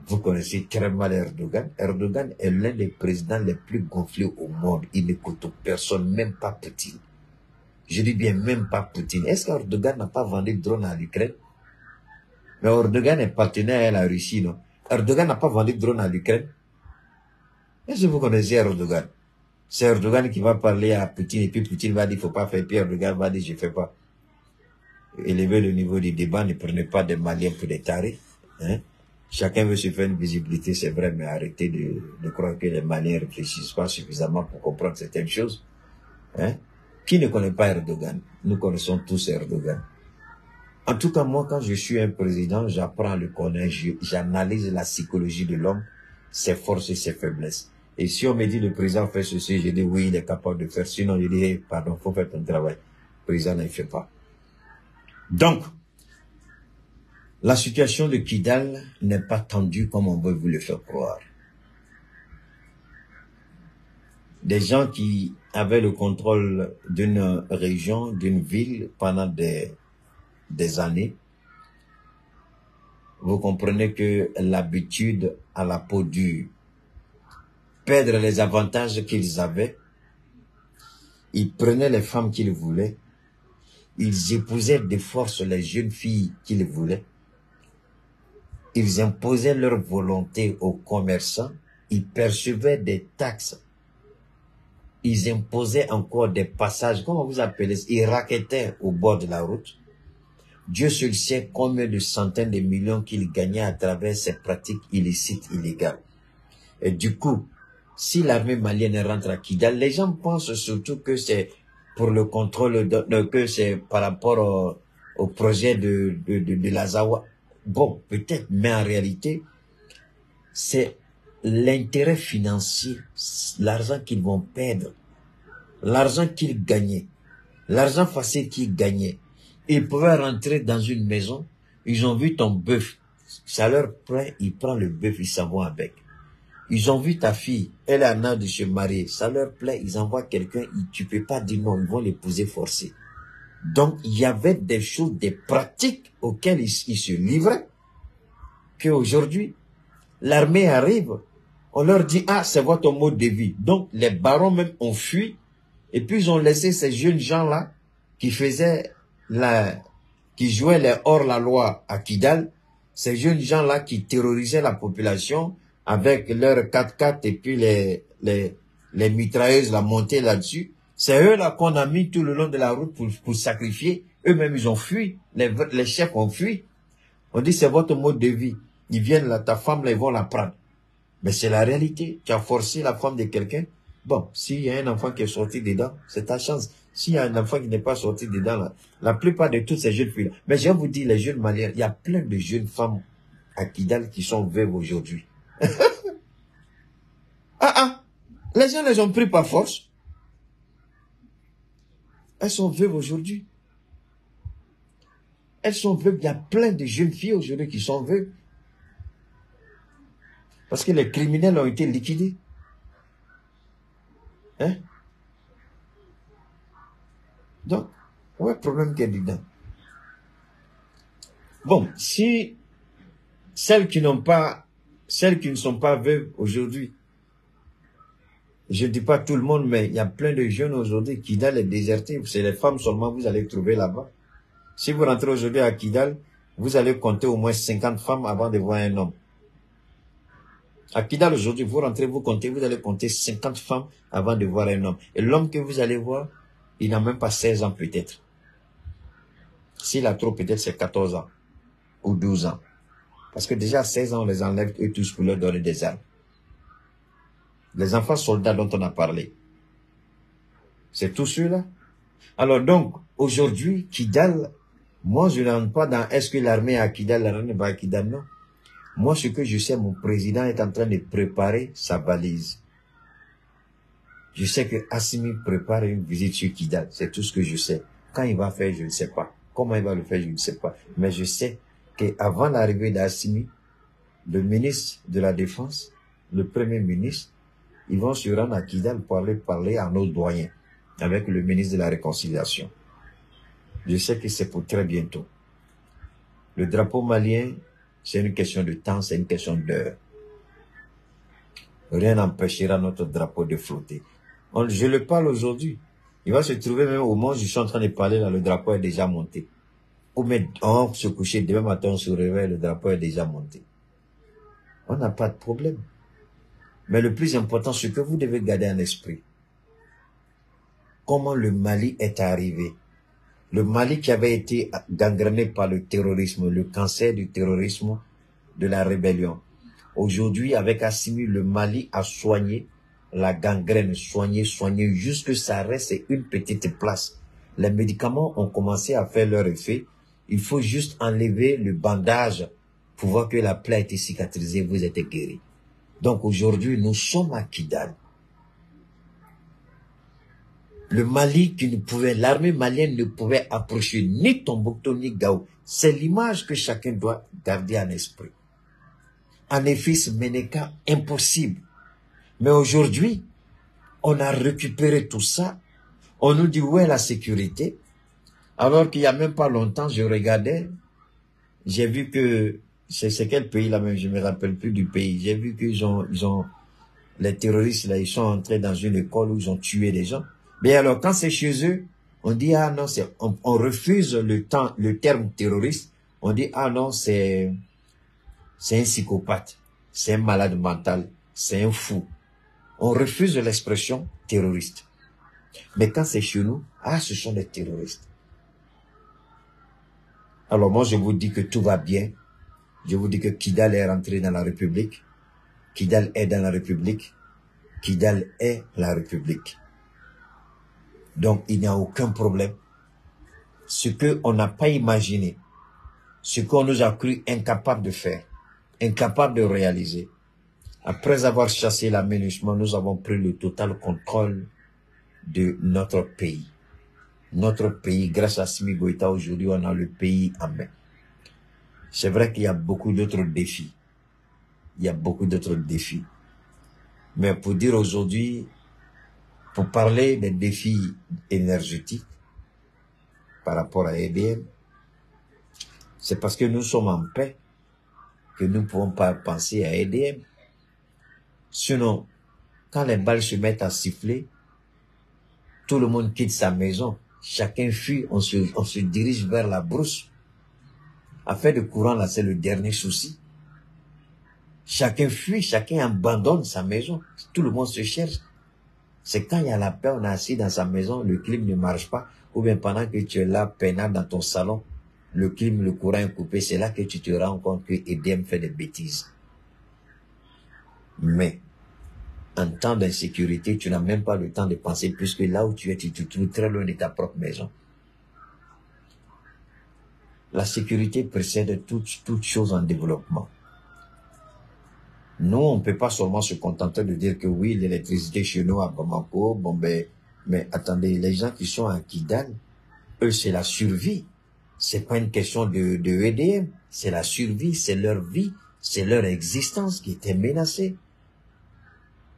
Vous connaissez très mal Erdogan. Erdogan est l'un des présidents les plus gonflés au monde. Il n'écoute personne, même pas Poutine. Je dis bien même pas Poutine. Est-ce qu'Erdogan n'a pas vendu de drone à l'Ukraine? Mais Erdogan est partenaire à la Russie, non? Erdogan n'a pas vendu de drone à l'Ukraine? Est-ce que vous connaissez Erdogan? C'est Erdogan qui va parler à Poutine et puis Poutine va dire il ne faut pas faire, puis Erdogan va dire je ne fais pas. Élevez le niveau du débat, ne prenez pas des Maliens pour des tarés. Hein? Chacun veut se faire une visibilité, c'est vrai, mais arrêtez de croire que les Maliens ne réfléchissent pas suffisamment pour comprendre certaines choses. Hein? Qui ne connaît pas Erdogan? Nous connaissons tous Erdogan. En tout cas, moi, quand je suis un président, j'apprends à le connaître, j'analyse la psychologie de l'homme, ses forces et ses faiblesses. Et si on me dit le président fait ceci, je dis oui, il est capable de faire. Sinon, je dis, hey, pardon, faut faire ton travail. Le président ne fait pas. Donc, la situation de Kidal n'est pas tendue comme on veut vous le faire croire. Des gens qui avaient le contrôle d'une région, d'une ville pendant des années, vous comprenez que l'habitude à la peau dure, perdre les avantages qu'ils avaient, ils prenaient les femmes qu'ils voulaient, ils épousaient de force les jeunes filles qu'ils voulaient, ils imposaient leur volonté aux commerçants, ils percevaient des taxes, ils imposaient encore des passages, comment vous appelez ça, ils raquettaient au bord de la route. Dieu seul sait combien de centaines de millions qu'ils gagnaient à travers ces pratiques illicites, illégales. Et du coup, si l'armée malienne rentre à Kidal, les gens pensent surtout que c'est pour le contrôle, que c'est par rapport au projet de l'Azawa. Bon, peut-être, mais en réalité, c'est l'intérêt financier, l'argent qu'ils vont perdre, l'argent qu'ils gagnaient, l'argent facile qu'ils gagnaient. Ils pouvaient rentrer dans une maison, ils ont vu ton bœuf, ça leur plaît, ils prennent le bœuf, ils s'en vont avec. Ils ont vu ta fille, elle est en âge de se marier, ça leur plaît, ils envoient quelqu'un, tu peux pas dire non, ils vont l'épouser forcée. Donc, il y avait des choses, des pratiques auxquelles ils se livraient, qu'aujourd'hui, l'armée arrive, on leur dit, ah, c'est votre mode de vie. Donc, les barons même ont fui, et puis ils ont laissé ces jeunes gens-là, qui faisaient qui jouaient les hors-la-loi à Kidal, ces jeunes gens-là qui terrorisaient la population avec leurs 4x4 et puis les mitrailleuses, la montée là-dessus. C'est eux là qu'on a mis tout le long de la route pour sacrifier. Eux-mêmes, ils ont fui. Les chefs ont fui. On dit, c'est votre mode de vie. Ils viennent là, ta femme là, ils vont la prendre. Mais c'est la réalité. Tu as forcé la femme de quelqu'un. Bon, s'il y a un enfant qui est sorti dedans, c'est ta chance. S'il y a un enfant qui n'est pas sorti dedans, là, la plupart de toutes ces jeunes filles-là. Mais je vous dis, les jeunes Maliens, il y a plein de jeunes femmes à Kidal qui sont veuves aujourd'hui. Les gens les ont pris par force. Elles sont veuves aujourd'hui. Elles sont veuves. Il y a plein de jeunes filles aujourd'hui qui sont veuves. Parce que les criminels ont été liquidés. Hein? Donc, où est le problème qu'il y a dedans? Bon, si celles qui ne sont pas veuves aujourd'hui, je ne dis pas tout le monde, mais il y a plein de jeunes aujourd'hui, Kidal est déserté, c'est les femmes seulement vous allez trouver là-bas. Si vous rentrez aujourd'hui à Kidal, vous allez compter au moins 50 femmes avant de voir un homme. À Kidal aujourd'hui, vous rentrez, vous allez compter 50 femmes avant de voir un homme. Et l'homme que vous allez voir, il n'a même pas 16 ans peut-être. S'il a trop, peut-être c'est 14 ans ou 12 ans. Parce que déjà à 16 ans, on les enlève eux tous pour leur donner des armes. Les enfants soldats dont on a parlé, c'est tous ceux-là. Alors donc, aujourd'hui, Kidal, moi je n'entre pas dans est-ce que l'armée est à Kidal, l'armée n'est pas à Kidal, non. Moi, ce que je sais, mon président est en train de préparer sa valise. Je sais que Assimi prépare une visite sur Kidal, c'est tout ce que je sais. Quand il va faire, je ne sais pas. Comment il va le faire, je ne sais pas. Mais je sais qu'avant l'arrivée d'Assimi, le ministre de la Défense, le premier ministre, ils vont se rendre à Kidal pour aller parler à nos doyens, avec le ministre de la Réconciliation. Je sais que c'est pour très bientôt. Le drapeau malien, c'est une question de temps, c'est une question d'heure. Rien n'empêchera notre drapeau de flotter. Je le parle aujourd'hui. Il va se trouver même au moment où je suis en train de parler, là, le drapeau est déjà monté. Ou même, on se coucher, demain matin, on se réveille, le drapeau est déjà monté. On n'a pas de problème. Mais le plus important, ce que vous devez garder en esprit, comment le Mali est arrivé. Le Mali qui avait été gangréné par le terrorisme, le cancer du terrorisme, de la rébellion. Aujourd'hui, avec Assimi, le Mali a soigné la gangrène, soigné, jusque ça reste une petite place. Les médicaments ont commencé à faire leur effet. Il faut juste enlever le bandage pour voir que la plaie a été cicatrisée, vous êtes guéri. Donc aujourd'hui, nous sommes à Kidal. Le Mali qui ne pouvait, l'armée malienne ne pouvait approcher ni Tombouctou ni Gao. C'est l'image que chacun doit garder en esprit. En effet, ce Ménéka, impossible. Mais aujourd'hui, on a récupéré tout ça. On nous dit où est la sécurité? Alors qu'il n'y a même pas longtemps, je regardais, j'ai vu que, c'est quel pays là même, je me rappelle plus du pays. J'ai vu qu'ils ont, les terroristes là, ils sont entrés dans une école où ils ont tué des gens. Mais alors, quand c'est chez eux, on dit, ah non, on refuse le terme terroriste. On dit, ah non, c'est un psychopathe, c'est un malade mental, c'est un fou. On refuse l'expression terroriste. Mais quand c'est chez nous, ah, ce sont des terroristes. Alors moi, je vous dis que tout va bien. Je vous dis que Kidal est rentré dans la République. Kidal est dans la République. Kidal est la République. Donc, il n'y a aucun problème. Ce qu'on n'a pas imaginé, ce qu'on nous a cru incapable de faire, incapable de réaliser. Après avoir chassé l'aménagement, nous avons pris le total contrôle de notre pays. Notre pays, grâce à Assimi Goïta, aujourd'hui, on a le pays en main. C'est vrai qu'il y a beaucoup d'autres défis. Il y a beaucoup d'autres défis. Mais pour dire aujourd'hui, pour parler des défis énergétiques par rapport à EDM, c'est parce que nous sommes en paix que nous ne pouvons pas penser à EDM. Sinon, quand les balles se mettent à siffler, tout le monde quitte sa maison. Chacun fuit, on se dirige vers la brousse. Affaire de courant, là, c'est le dernier souci. Chacun fuit, chacun abandonne sa maison. Tout le monde se cherche. C'est quand il y a la paix, on est assis dans sa maison, le clim ne marche pas, ou bien pendant que tu es là, peinard dans ton salon, le clim, le courant est coupé, c'est là que tu te rends compte que EDM fait des bêtises. Mais, en temps d'insécurité, tu n'as même pas le temps de penser, puisque là où tu es, tu te trouves très loin de ta propre maison. La sécurité précède toute chose en développement. Nous, on ne peut pas seulement se contenter de dire que oui, l'électricité chez nous à Bamako, bon ben, mais attendez, les gens qui sont à Kidal, eux, c'est la survie. C'est pas une question de EDM, c'est la survie, c'est leur vie, c'est leur existence qui était menacée.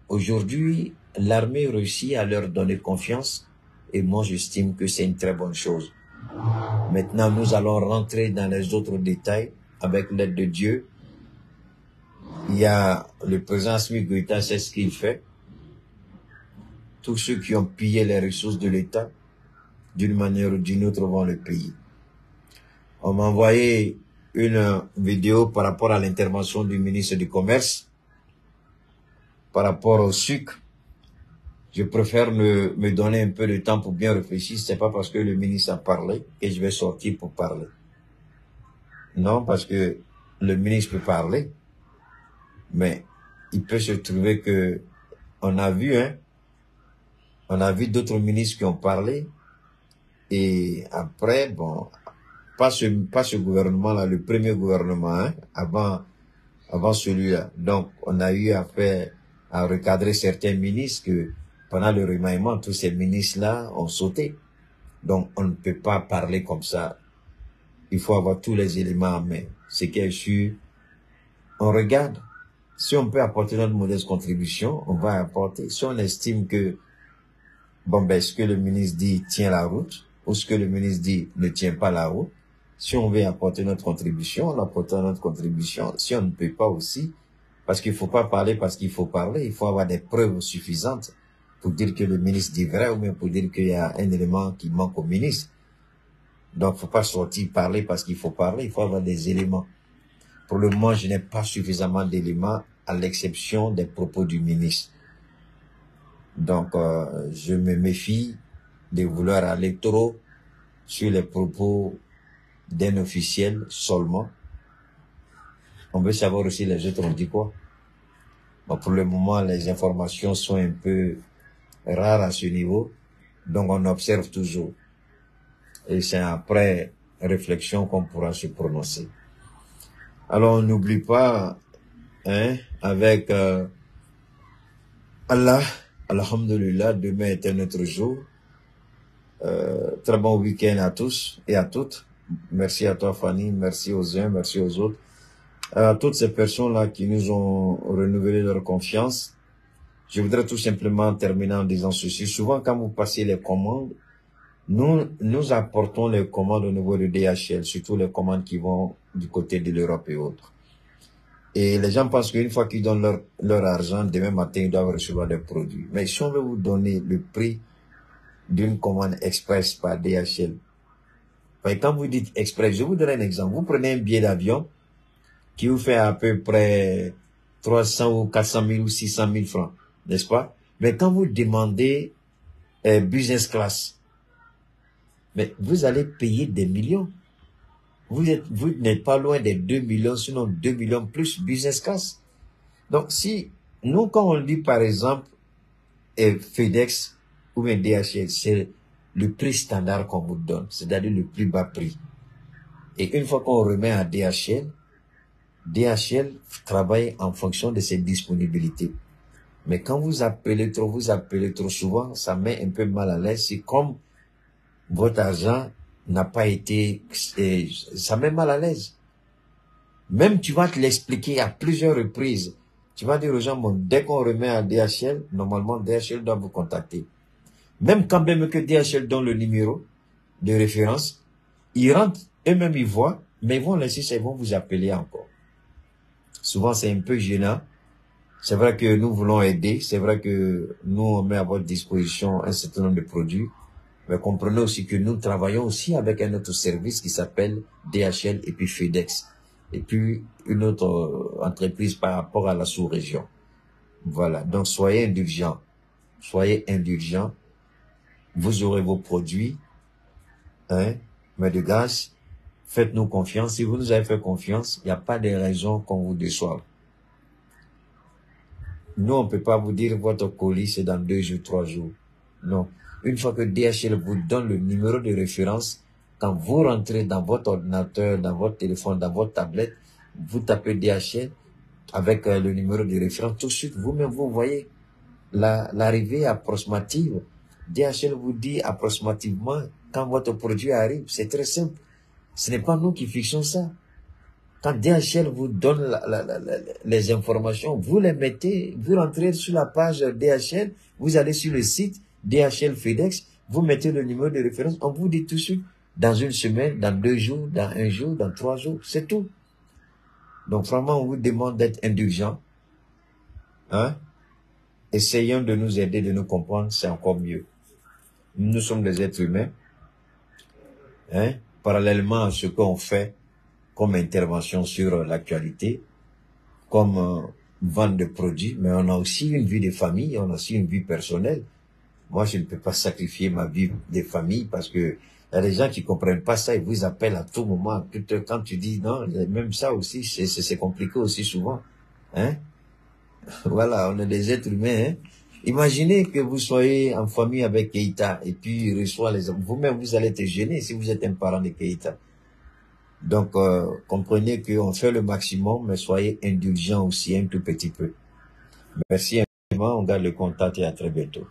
Aujourd'hui, l'armée réussit à leur donner confiance et moi, j'estime que c'est une très bonne chose. Maintenant, nous allons rentrer dans les autres détails avec l'aide de Dieu. Il y a le président Assimi Goïta, c'est ce qu'il fait. Tous ceux qui ont pillé les ressources de l'État, d'une manière ou d'une autre, vont le payer. On m'a envoyé une vidéo par rapport à l'intervention du ministre du Commerce, par rapport au sucre. Je préfère me donner un peu de temps pour bien réfléchir. C'est pas parce que le ministre a parlé que je vais sortir pour parler. Non, parce que le ministre peut parler, mais il peut se trouver que on a vu d'autres ministres qui ont parlé, et après, bon, pas ce gouvernement-là, le premier gouvernement, hein, avant celui-là. Donc, on a eu à recadrer certains ministres que, pendant le remaniement, tous ces ministres-là ont sauté. Donc, on ne peut pas parler comme ça. Il faut avoir tous les éléments en main. Ce qui est sûr, on regarde. Si on peut apporter notre modeste contribution, on va apporter. Si on estime que, bon, ben, ce que le ministre dit tient la route, ou ce que le ministre dit ne tient pas la route, si on veut apporter notre contribution, on apportera notre contribution. Si on ne peut pas aussi, parce qu'il faut pas parler parce qu'il faut parler, il faut avoir des preuves suffisantes pour dire que le ministre dit vrai, ou bien pour dire qu'il y a un élément qui manque au ministre. Donc, faut pas sortir parler parce qu'il faut parler, il faut avoir des éléments. Pour le moment, je n'ai pas suffisamment d'éléments, à l'exception des propos du ministre. Donc, je me méfie de vouloir aller trop sur les propos d'un officiel seulement. On veut savoir aussi les autres ont dit quoi. Bon, pour le moment, les informations sont un peu rares à ce niveau, donc on observe toujours. Et c'est après réflexion qu'on pourra se prononcer. Alors, on n'oublie pas, hein, avec Allah, alhamdulillah, demain est un autre jour. Très bon week-end à tous et à toutes. Merci à toi, Fanny, merci aux uns, merci aux autres. À toutes ces personnes-là qui nous ont renouvelé leur confiance, je voudrais tout simplement terminer en disant ceci. Souvent, quand vous passez les commandes, nous apportons les commandes au niveau de DHL, surtout les commandes qui vont du côté de l'Europe et autres. Et les gens pensent qu'une fois qu'ils donnent leur argent, demain matin, ils doivent recevoir des produits. Mais si on veut vous donner le prix d'une commande express par DHL, quand vous dites express, je vous donne un exemple. Vous prenez un billet d'avion qui vous fait à peu près 300 ou 400 000 ou 600 000 francs, n'est-ce pas? Mais quand vous demandez business class, mais vous allez payer des millions. Vous n'êtes pas loin des 2 millions, sinon 2 millions plus business class. Donc, si nous, quand on dit par exemple FedEx ou bien DHL, c'est le prix standard qu'on vous donne, c'est-à-dire le plus bas prix. Et une fois qu'on remet à DHL travaille en fonction de ses disponibilités. Mais quand vous appelez trop souvent, ça met un peu mal à l'aise. C'est comme votre argent n'a pas été, ça met mal à l'aise. Même tu vas te l'expliquer à plusieurs reprises. Tu vas dire aux gens, bon, dès qu'on remet à DHL, normalement DHL doit vous contacter. Même quand même que DHL donne le numéro de référence, ils rentrent, eux-mêmes ils voient, mais ils vont laisser ça, ils vont vous appeler encore. Souvent c'est un peu gênant. C'est vrai que nous voulons aider, c'est vrai que nous on met à votre disposition un certain nombre de produits, mais comprenez aussi que nous travaillons aussi avec un autre service qui s'appelle DHL et puis FedEx. Et puis une autre entreprise par rapport à la sous-région. Voilà, donc soyez indulgents. Soyez indulgents. Vous aurez vos produits, hein, mais de grâce, faites-nous confiance. Si vous nous avez fait confiance, il n'y a pas de raison qu'on vous déçoive. Nous, on ne peut pas vous dire votre colis, c'est dans 2 jours, 3 jours. Non. Une fois que DHL vous donne le numéro de référence, quand vous rentrez dans votre ordinateur, dans votre téléphone, dans votre tablette, vous tapez DHL avec le numéro de référence, tout de suite, vous-même, vous voyez l'arrivée approximative. DHL vous dit approximativement quand votre produit arrive. C'est très simple. Ce n'est pas nous qui fixons ça. Quand DHL vous donne les informations, vous les mettez, vous rentrez sur la page DHL, vous allez sur le site DHL FedEx, vous mettez le numéro de référence, on vous dit tout de suite, dans 1 semaine, dans 2 jours, dans 1 jour, dans 3 jours, c'est tout. Donc vraiment, on vous demande d'être indulgent. Hein? Essayons de nous aider, de nous comprendre, c'est encore mieux. Nous sommes des êtres humains. Hein? Parallèlement à ce qu'on fait comme intervention sur l'actualité, comme vente de produits, mais on a aussi une vie de famille, on a aussi une vie personnelle. Moi, je ne peux pas sacrifier ma vie de famille parce que il y a des gens qui comprennent pas ça, ils vous appellent à tout moment, à toute heure. Quand tu dis non, même ça aussi, c'est compliqué aussi souvent. Hein? Voilà, on est des êtres humains. Hein? Imaginez que vous soyez en famille avec Keïta et puis il reçoit les hommes. Vous-même, vous allez être gêné si vous êtes un parent de Keïta. Donc, comprenez qu'on fait le maximum, mais soyez indulgents aussi un tout petit peu. Merci infiniment, on garde le contact et à très bientôt.